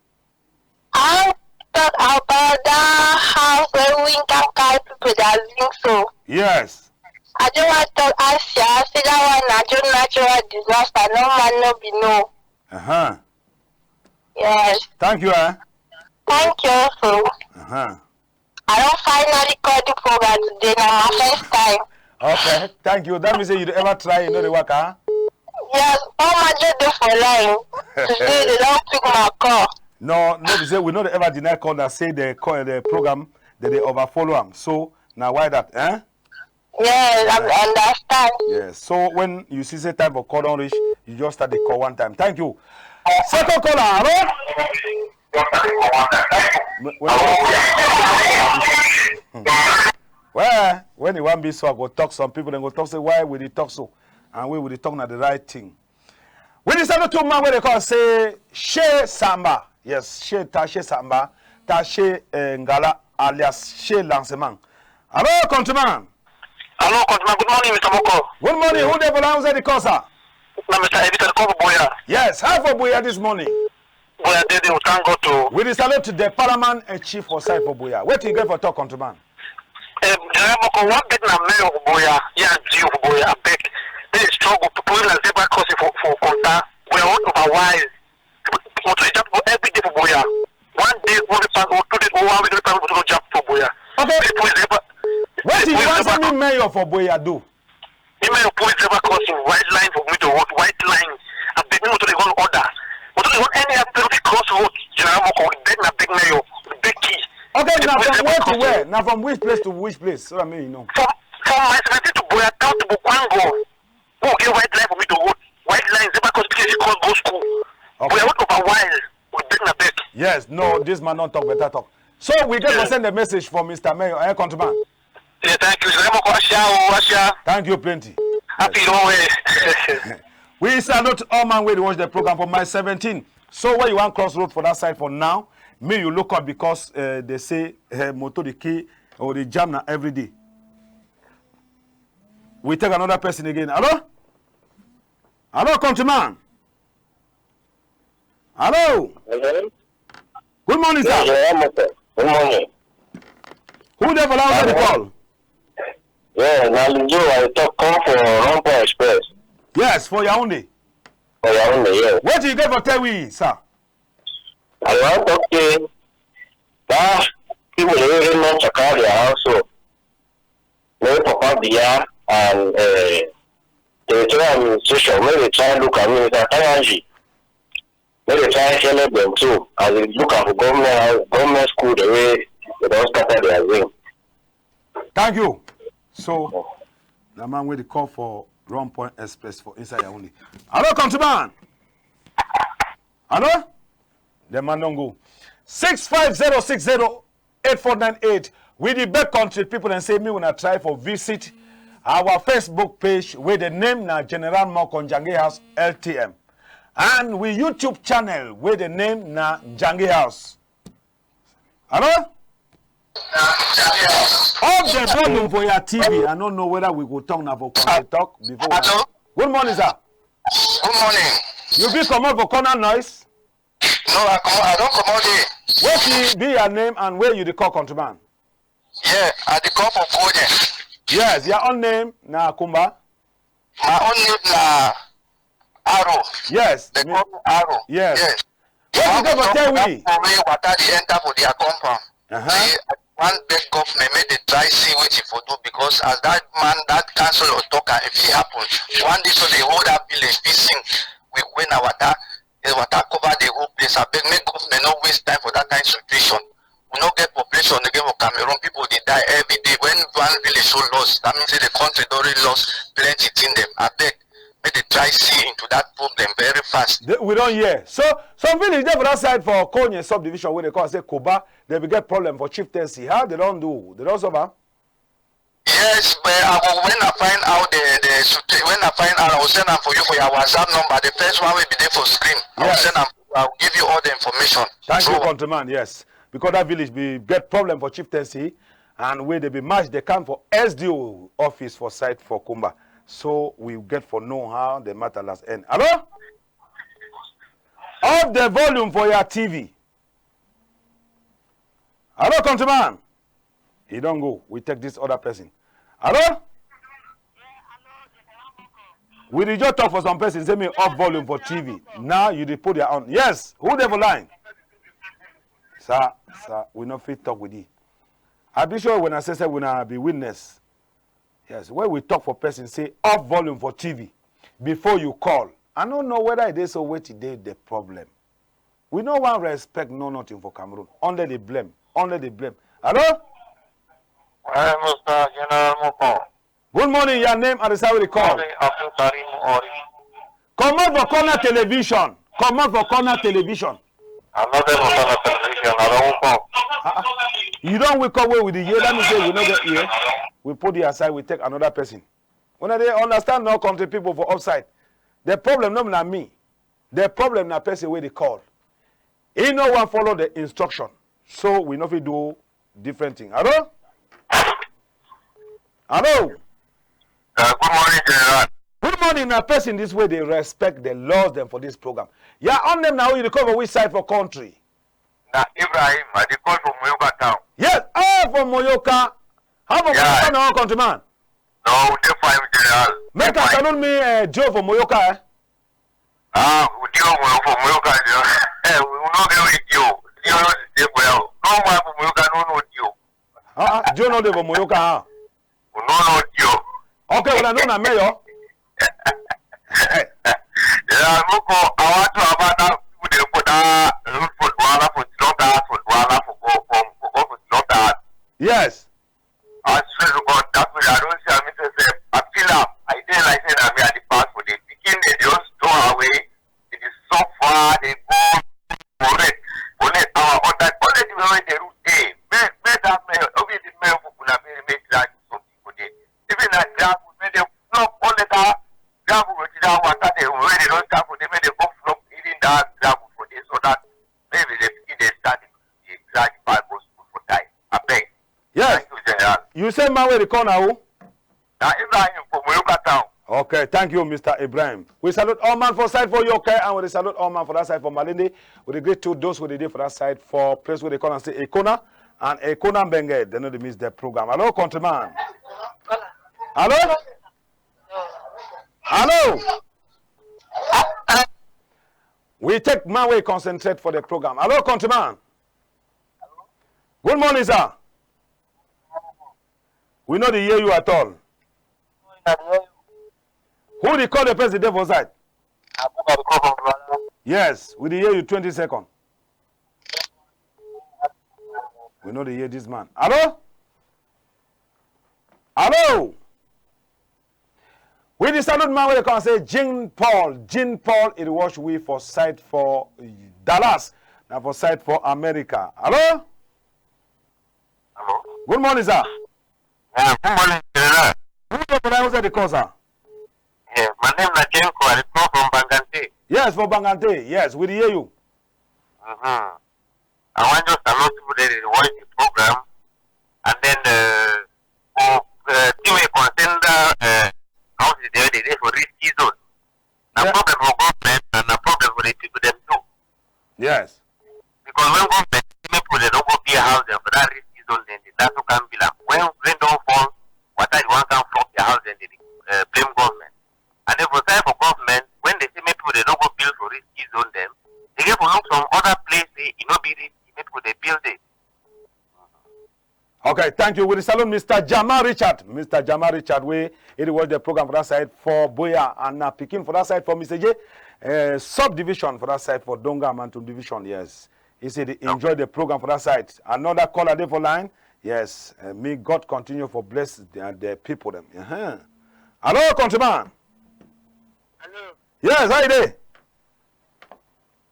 I talk about that house where we can carry people that think so. Yes. I just want to ask you, I see that one just natural disaster. No man no be no. Uh-huh. Yes. Thank you, Thank you also. Uh-huh. I don't finally call the program today, now my first time. Okay, thank you. That means you ever try, you know the work, huh? Yes, all my just do for line. Today they don't pick my call. No, we know they ever deny call that say they call the program that they overfollow them. So now why that, eh? Yes, I understand. Yes. So when you see the time for call on reach, you just start the call one time. Thank you. Second caller, hello? Well, when you want to be so, I go talk some people, then go talk say why will they talk so, and we will they talk not the right thing. We decided to man where they call say She Samba. Yes, She Tashe Samba, Tashe Ngala alias She Lancement. Hello, countryman. Hello, countryman. Good morning, Mr. Moko. Good morning. Who the volunteers the call, sir? No, Mr. Editor Kobo Boya. Yes, how for Boya this morning? Boya did we can't go to. We decided to the Parliament and Chief for side for Boya. What do you get for talk, countryman? Moko, what bit na mayor of Boya? Yeah, Gio Boya, beg. They struggle to put in a zebra crossing for contact. We are otherwise. Every day for Boya. One day, 1 pass, or 2 days, or 1 week, to jump for Boya. Okay. What do you want me mayor for Boya do? The mayor put zebra crossing, white line for me to walk, white line. I beg me to the one order. But do you want any ability cross road? General Moko, beg na beg mayor, beg key. Okay, now from where to where? Now from which place to which place? So I mean, you know. From my 17 to Boya town to Bukwango. Who get white line for me to walk? White line, zebra cross, please call go school. Okay. We are out of a while. We beg na beg. Yes, no, this man don't talk better talk. So we get to send a message for Mr. Mayor, countryman. Yeah, thank you. Thank you plenty. Yes. Happy long way. We salute all man where they watch the program for my 17. So where you want cross road for that side for now, me you look up because they say motor the key or the jam now every day. We take another person again. Hello? Hello, countryman. Hello. Hello. Good morning, sir. Good morning. Who there for the call? Yeah, now you I talk call for Rompo Express. Yes, for Yaoundé. For Yaoundé, yeah. What do you get for Tewi, sir? I want to say that people really not check out their house, so maybe papa beer and the administration, maybe try to look at me with a NJANGI. Maybe try to help them too, as they look at the government school the way they don't scatter their wing. Thank you. So, the man with the call for Round Point Express for inside only. Hello, countryman. Hello? The man don't go. 650608498. We the best country people and say me when I try for visit our Facebook page with the name na General Moko NJANGI House LTM. And we YouTube channel with the name na NJANGI House. Hello? Off the volume for your TV. I don't know whether we go talk now for talk before. Hello? Good morning, sir. Good morning. You be come out for corner noise? No, I don't come out there. What be your name and where you the call countryman? Yeah, I the call for Konya. Yes, your own name na Kumba. My own name na Arrow. Yes. They call me Arrow. Yes. Yes. What you get for tell we? Water they enter for their compound. One big government made the try see what if for do because as that man, that council talk, if it happens, one day so they hold that village, fishing, we win our water, the water cover the whole place. I beg make government not waste time for that kind of situation. We not get population again for Cameroon, people they die every day. When one village so lost, that means the country already lost plenty in them. I beg make they try see into that problem very fast. We don't hear. So some village there for that side for Konya subdivision where they call say Koba, they will get problem for chieftaincy. How they don't do? They don't solve. Yes, but when I find out when I find out, I will send them for you for your WhatsApp number. The first one will be there for screen. I will send them. I will give you all the information. Thank you, countryman. Yes, because that village be get problem for chieftaincy, and where they be matched, they come for SDO office for site for Kumba. So we get for know how the matter last end. Hello? Off the volume for your TV. Hello, countryman. He don't go. We take this other person. Hello? We did just talk for some person. Say me off volume for TV. Now you did put their on. Yes. Who there for line? Sir, we not fit talk with you. I be sure when I say we not be witness. Yes, when we talk for person, say off volume for TV before you call. I don't know whether it is so wait today the problem. We no one respect no nothing for Cameroon. Only they blame. Only they blame. Hello? Mr. General Moko. Good morning, your name and the side we call. Come out for corner television. Come out for corner television. I'm not there for corner television. I don't come. You don't wake up with the ear. Let me say we know the ear. We put the aside, we take another person. When they understand no country people for offside. The problem not na me. The problem na person where they call. He no one follow the instruction. So we know if we do different thing. Hello? Hello? Good morning, General. Good morning. A person this way they respect the laws them for this program. Yeah, on them now you cover which side for country? Now Ibrahim, I call from Moyoka town. Yes, from Moyoka. How about Moyoka now, countryman? No, they find General. Make a salute me Joe from Moyoka, eh? Joe from Moyoka, we will not get with you. Joe not stay well. No one from Moyoka, no Joe. Joe not there from Moyoka, huh? No, Joe. Okay, well I know na mayor. Yeah, look, I want to have that with the root for Walla for Slaughter for Walla for Slaughter. Yes. I swear to God, that way I don't see a Mr. I feel up. I didn't like saying I'm at the pass for the picking, they just throw away. It is so far, they go for it. For it, our on that quality way the root day. Made that mayor, obviously, mayor for Kulabiri made that something for it. Even that job, we made a block all the car, job with that water they when they don't start for them, they go flop even that gravel for this so that maybe they start the drag bag goes for die. I beg. Yes. Thank you, General. You say man where the corner who? Now Ibrahim from Moluka town. Okay, thank you, Mr. Ibrahim. We salute all man for side for Yoke, and we salute all man for that side for Malindi. We greet to those who did for that side for place where they call and say Ekona and Ekona Benge. They know they miss their program. Hello, countryman. Hello? Hello? We take man way concentrate for the program. Hello, countryman. Good morning, sir. We know they hear you at all. Who they call the president for side? Yes, we hear you 20 seconds. We know they hear this man. Hello? Hello? We the salute man where they can say Jean Paul. Jean Paul it was we for side for Dallas. Now for side for America. Hello? Hello? Good morning, sir. Good morning, General. Who is the call, sir? Yeah, my name is Jenko. I come from Bangante. Yes, for Bangante. Yes, we hear you. I want just a lot of people that watch the program, and then team concern houses they for risky zone. A problem for government and a problem for the people them too. Yes. Because when government people they don't go be a house for that risky zone, then that's who can be like when rain don't fall, what I want can flop their house and they blame government. And then for time for government, when they say people they don't go build for risky zone them, they get to look some other place you know be risky, people they build it. Okay, thank you. We salute Mr. Jamal Richard. Mr. Jamal Richard, it was the program for that side for Boya and Pekin for that side for Mr. J. Subdivision for that side for Donga Mantu Division, yes. He said he enjoyed the program for that side. Another caller there for line. Yes, may God continue for bless the people. Them. Hello, countryman. Hello. Yes, how you doing?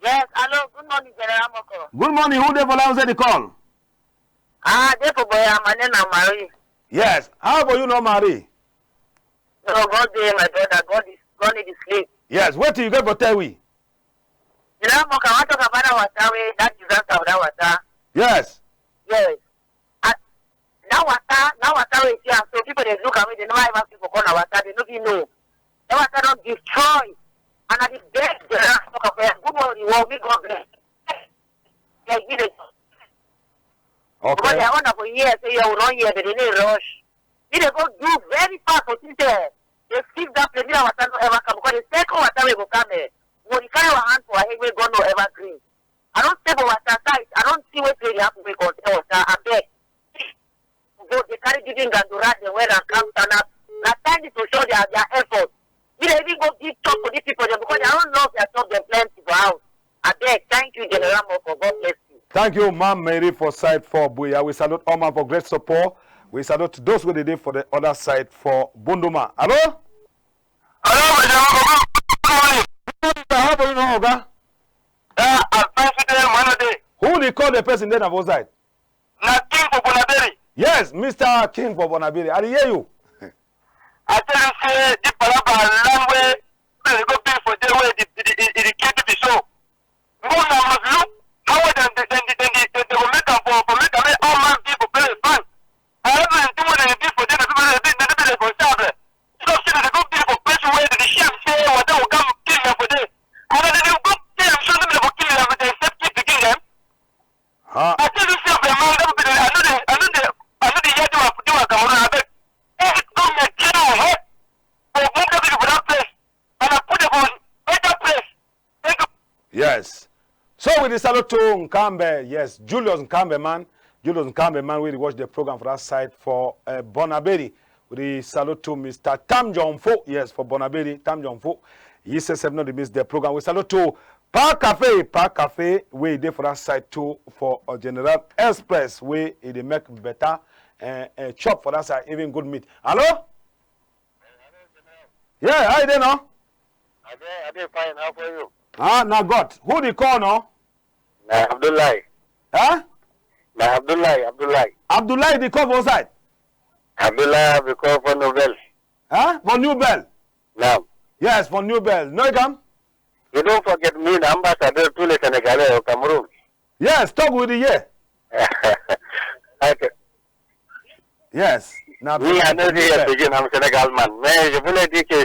Yes, hello. Good morning, General Moko. Good morning. Who there for line say the call? Therefore, boy, my name is Marie. Yes. How about you know Marie? No, God, my brother, God need to sleep. Yes. What do you get for tell we? General Moko, I want to talk about that disaster of that water. Yes. Yes. Now water is here, so people they look at me, they never even people call our water, they don't even know. That water don't destroy. And at the best, good morning, we go bless. Okay. Because they are on for years, so you will not hear, but they need rush. They go do very fast for there. They skip that place, water no ever come, because the second water will come here. When you carry our hand for a head, we go no ever green. I don't stay for water side, I don't see what really happen with water, I beg. Go, they carry giving and to rat the weather and come stand up. That time is to show their effort. We don't even go give talk to these people because they don't know if they talk them plenty for house. I beg, thank you, General Moko, God bless you. Thank you, Ma'am Mary, for side for Buya. We salute Oma for great support. We salute those who did it for the other side for Bunduma. Hello? Hello, how do you know, Oga? Who they call the person then of side? King for Bonaberi. Yes, Mr. King for Bonaberi. I hear you. I tell you, say, the palava land where they go pay for the way the KTP show. Go now, must look how they will make them for make them all man people play fun. However, they do what they do for them, they for sure. So, they go pay for place where the chef say, what they will come kill them for them. And then they will go kill them, show them they will kill them, but they accept keep picking them. I tell you, say, I know they hear to do a Cameroon, I beg. It's come and kill our head. Yes. So we decided to Nkambe, yes, Julius Nkambe man, we watch the program for that side for Bonaberi. We salute to Mr. Tam Jong-fo, yes, for Bonaberi, Tam Jong-fo. He says have not missed the program. We salute to Park Cafe, we there for that side too for General Express, we they make better chop for that side, even good meat. Hello? Yeah, how you doing now? I did fine, how for you? Now God. Who do you call now? Abdullah. Huh? Abdullah. Abdullah, they call for side? Abdullah, we call for Nobel. Huh? For New Bell? No. Yes, for New Bell. No, come. You don't forget me, the ambassador to the Senegalese of Cameroon. Yes, talk with the year. Okay. Yes. Now, oui, I'm Sénégal man, mais je voulais dire que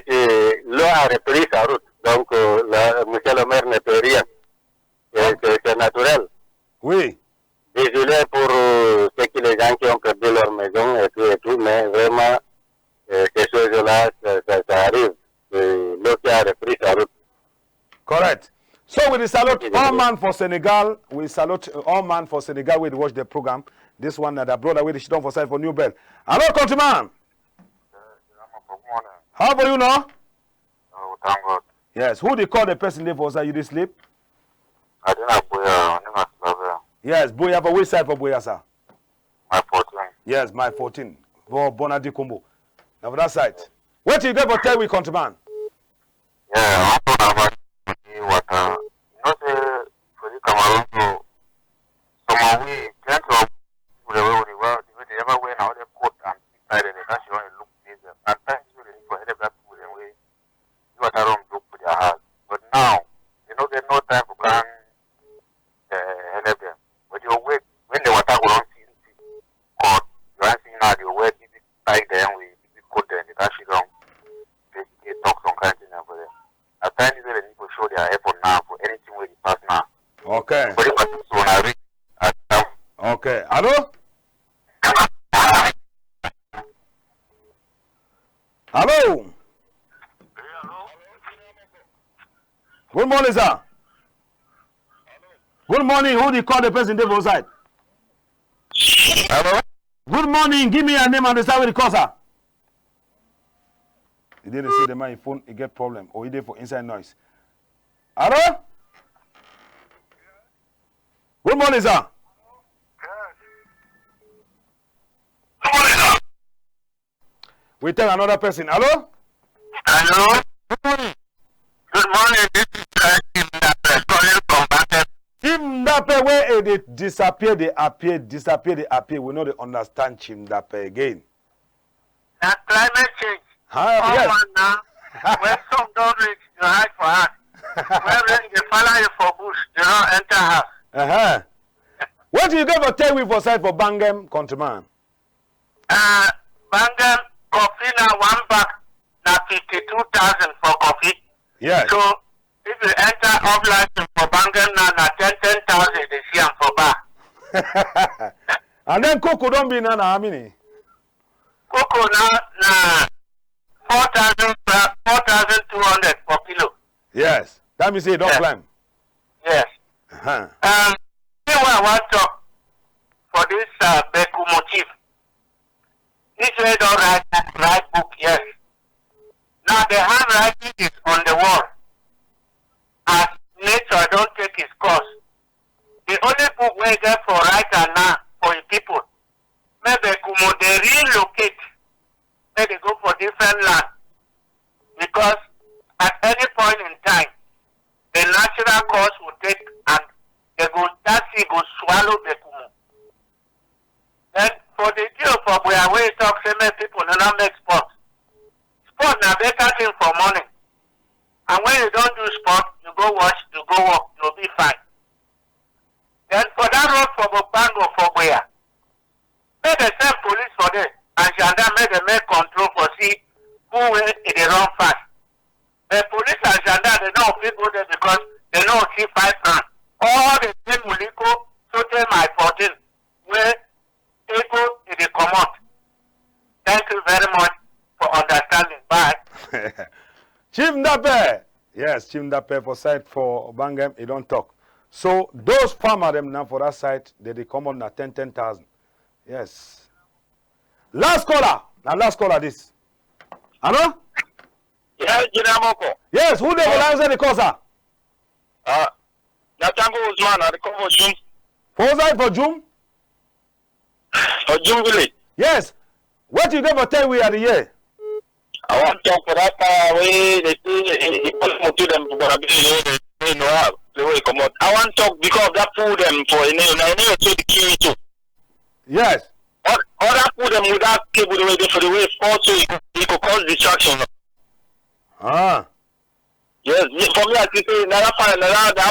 l'eau a repris sa route, donc monsieur le maire ne peut rien. C'est naturel. Oui. Désolé pour ceux qui les gens qui ont perdu leur maison et tout, mais vraiment, ces choses-là, ça arrive. L'eau qui a repris sa route. Correct. So we salute all man for Senegal. We salute all man for Senegal. We watch the program. This one that brother with the shit on for side for New Bell. Hello, countryman. How are you now? Oh, thank God. Yes. Who they call the person there for side? You did sleep? I didn't have Boya. Yes, Boya for which side for Boya, sir? My 14. Yes, my 14. For Bonadi Kumbo. Now for that side. What you get for tell we countryman? Yeah, I'm talking about water. You know, for the Cameroon, so some way, can't the way they were, they ever went out of court and decided that she only looked easier. At times, you really for head of that food and way, you are around look for their house. But now, you know, there's no time for plan head of them. But you wait, when the water will not see court, you are seeing now, you wait, if it's like them, we put them, it's actually wrong. They talk some kind of thing over there. At times, they need to show their effort now for anything where you pass now. Okay. Okay. Hello? Hello? Good morning, sir. Good morning. Who do you call the person there outside? Hello? Good morning. Give me your name and the side with the call, sir. He didn't see the man phone, he get problem. Or he did for inside noise. Hello? Good morning, sir. We tell another person. Hello? Hello? Good morning. Good morning. This is Tim Dape calling from Batek. Tim Dape, where they disappear, they appear, disappear, they appear. We know they understand Tim Dape again. Now, climate change. Yes. Now, when some don't reach, you hide for us. When they follow you for bush, you don't enter house. What do you get for tell we for side for Bangam, countryman? Bangam coffee now one bag now 52,000 for coffee. Yes. So if you enter offline for Bangam now 10,000 they see them for bar. And then cocoa don't be now how many? Cocoa now 4,200 per kilo. Yes. That means say don't climb. Yes. See what I want to talk for this Beku motif. This way don't write book, yes. Now the handwriting is on the wall. As nature don't take its course. The only book we get for writer now for the people. Maybe Kumo they relocate. Maybe they go for different land. Because at any point in time, the natural course will take and they go taxi go swallow the Kumo. Then for the deal for where we talk, say many people do not make sport. Sport now better thing for money. And when you don't do sport, you go watch, you go walk, you'll be fine. Then for that road for Bobango for where? May they send police for them and gendarme may they make control for see who will in the wrong fast. The police and gendarme they don't fit go there because they don't see 5 grand. All the same Muliko, so tell my 14 where they go in the command. Thank you very much for understanding. Bye. Chief Ndape. Yes, Chief Ndape for side for Bangam, he don't talk. So those farmers them now for that side, they come on at 10,000. Yes. Last caller. Now last caller this. Hello? Yeah, Jinamoko. Yes, who they will answer the call, sir? NJANGI House On, I come for June. For side for June? For June village. Yes. What you get for 10 we are the year? I want to talk for that way they do them they know the way come out. I want to talk because of that food them for I know to the key too. Yes. All that food them without cable the way for the way also it could cause distraction. Yes, for me, I can say another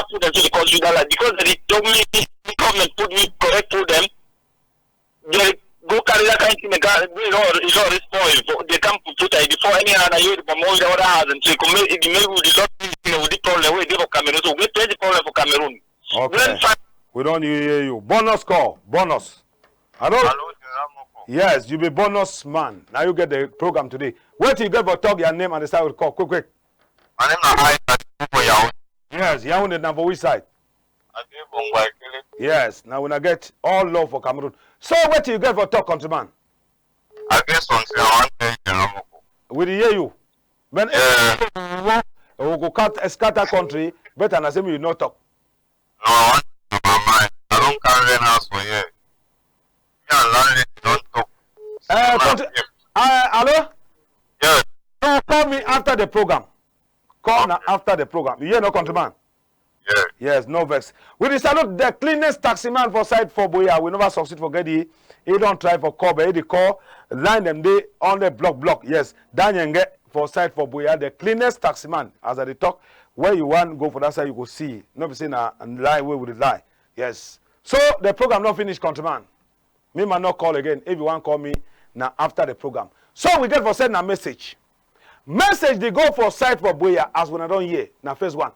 put them to the country because they told me government put me correct to them. They go carry that kind of thing. It's all spoiled. They come to put it before any other year from all the other houses. So it may with the problem we give for Cameroon. So we play the problem for Cameroon. Okay. We don't hear you. Bonus call. Bonus. Hello? Yes, you be bonus man. Now you get the program today. Wait till you get for talk your name and the side will call. Quick. My name is Yaoundé. Yes, Yaoundé now for which side? Yes, now when I get all love for Cameroon. So wait till you get for talk, countryman. I guess something I want we hear you. When we go scatter country, better than say you not talk. No, I want my mind. I don't carry an house for you. Yeah, don't talk. Hello? Yes. So call me after the program. Call now after the program. You hear no, countryman? Yes. Yes, no vex. We salute the cleanest taxi man for side for Boya. We never succeed for Getty. He don't try for call, but he call line them day on the block. Yes, Daniel for side for Boya, the cleanest taxi man. As I talk, where you want go for that side, you go see. No be saying a lie where would it lie. Yes. So the program not finished, countryman. Me man not call again. If you want call me now after the program. So we get for send a message. Message they go for side for Boya as when I don't hear. Now first one.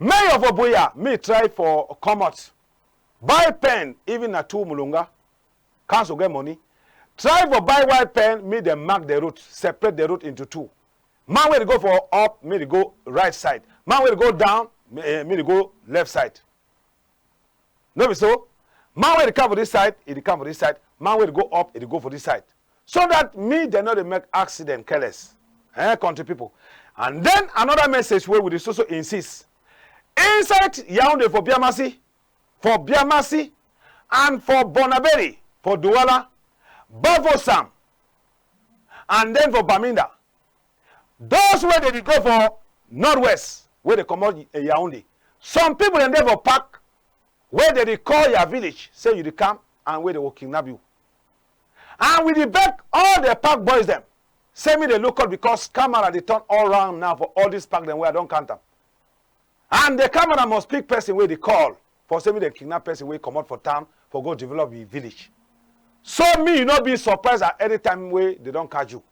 Mayor for Boya, me try for come out. Buy pen, even a 2 mulunga. Council get money. Try for buy white pen, me them mark the route, separate the route into 2. Man will go for up, me to go right side. Man will go down, me to go left side. No be so? Man will come for this side, it come for this side. Man will go up, it go for this side. So that me they not make accident careless. Country people. And then another message where we also insist. Inside Yaoundé for Biamasi, and for Bonaberi, for Douala, Bafosam, and then for Baminda. Those where they go for Northwest, where they come out Yaoundé. Some people in there for park, where they call your village, say you come, and where they will kidnap you. And we beg all the park boys them, say me the local because camera they turn all around now for all these park them where I don't count them. And the camera must pick person where they call for say me the kidnap person where come out for town for go develop the village. So me you not be surprised at any time where they don't catch you.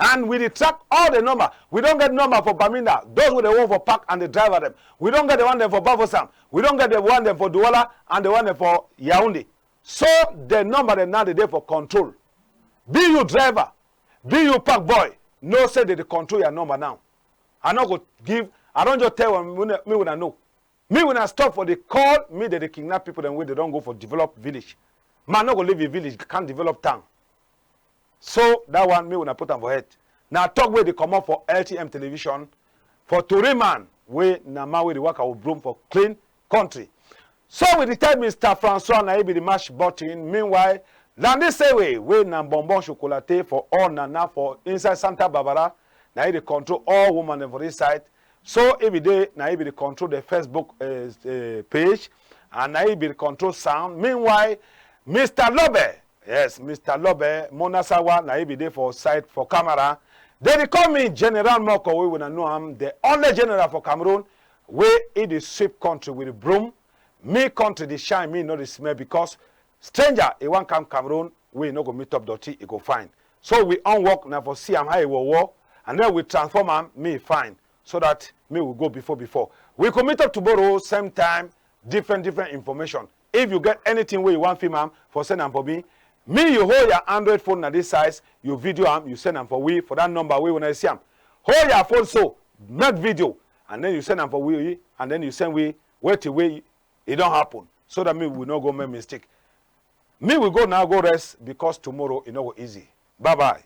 And we track all the number. We don't get number for Baminda. Those with the one for park and the driver them. We don't get the one them for Bafosam. We don't get the one them for Douala and the one them for Yaoundé. So the number them now they there for control. Be you driver, be you park boy. No say that they control your number now. I not go give. I don't just tell me when I know. Me when I stop for the call, me that they kidnap people and way they don't go for develop village. Man not go live in village, can't develop town. So that one me when I put on for head. Now talk where they come up for LTM television for Tory man where now where they work our broom for clean country. So we the time Mr. Francois na be the match button. Meanwhile, Landy say we na bonbon chocolate for all nana for inside Santa Barbara. Now they control all women for this side. So every day now be the control the Facebook page and now be the control sound. Meanwhile, Mr. Lobe, yes, Mr. Lobe, Monasawa now be there for side for camera. They call me General Moko. We will know I'm the only general for Cameroon. Where it is sweep country with the broom. Me country they shine, me not the smell because stranger it won't come Cameroon. We no go meet up dirty, it go fine. So we unwork now for see how it will work, and then we transform am me fine. So that me will go before. We could meet up tomorrow, same time, different information. If you get anything where you want film for send them for me you hold your Android phone at this size, you video them, you send them for we for that number we when I see them. Hold your phone so make video and then you send them for we and then you send we wait till we it don't happen. So that me will not go make mistake. Me will go now go rest because tomorrow it not go easy. Bye bye.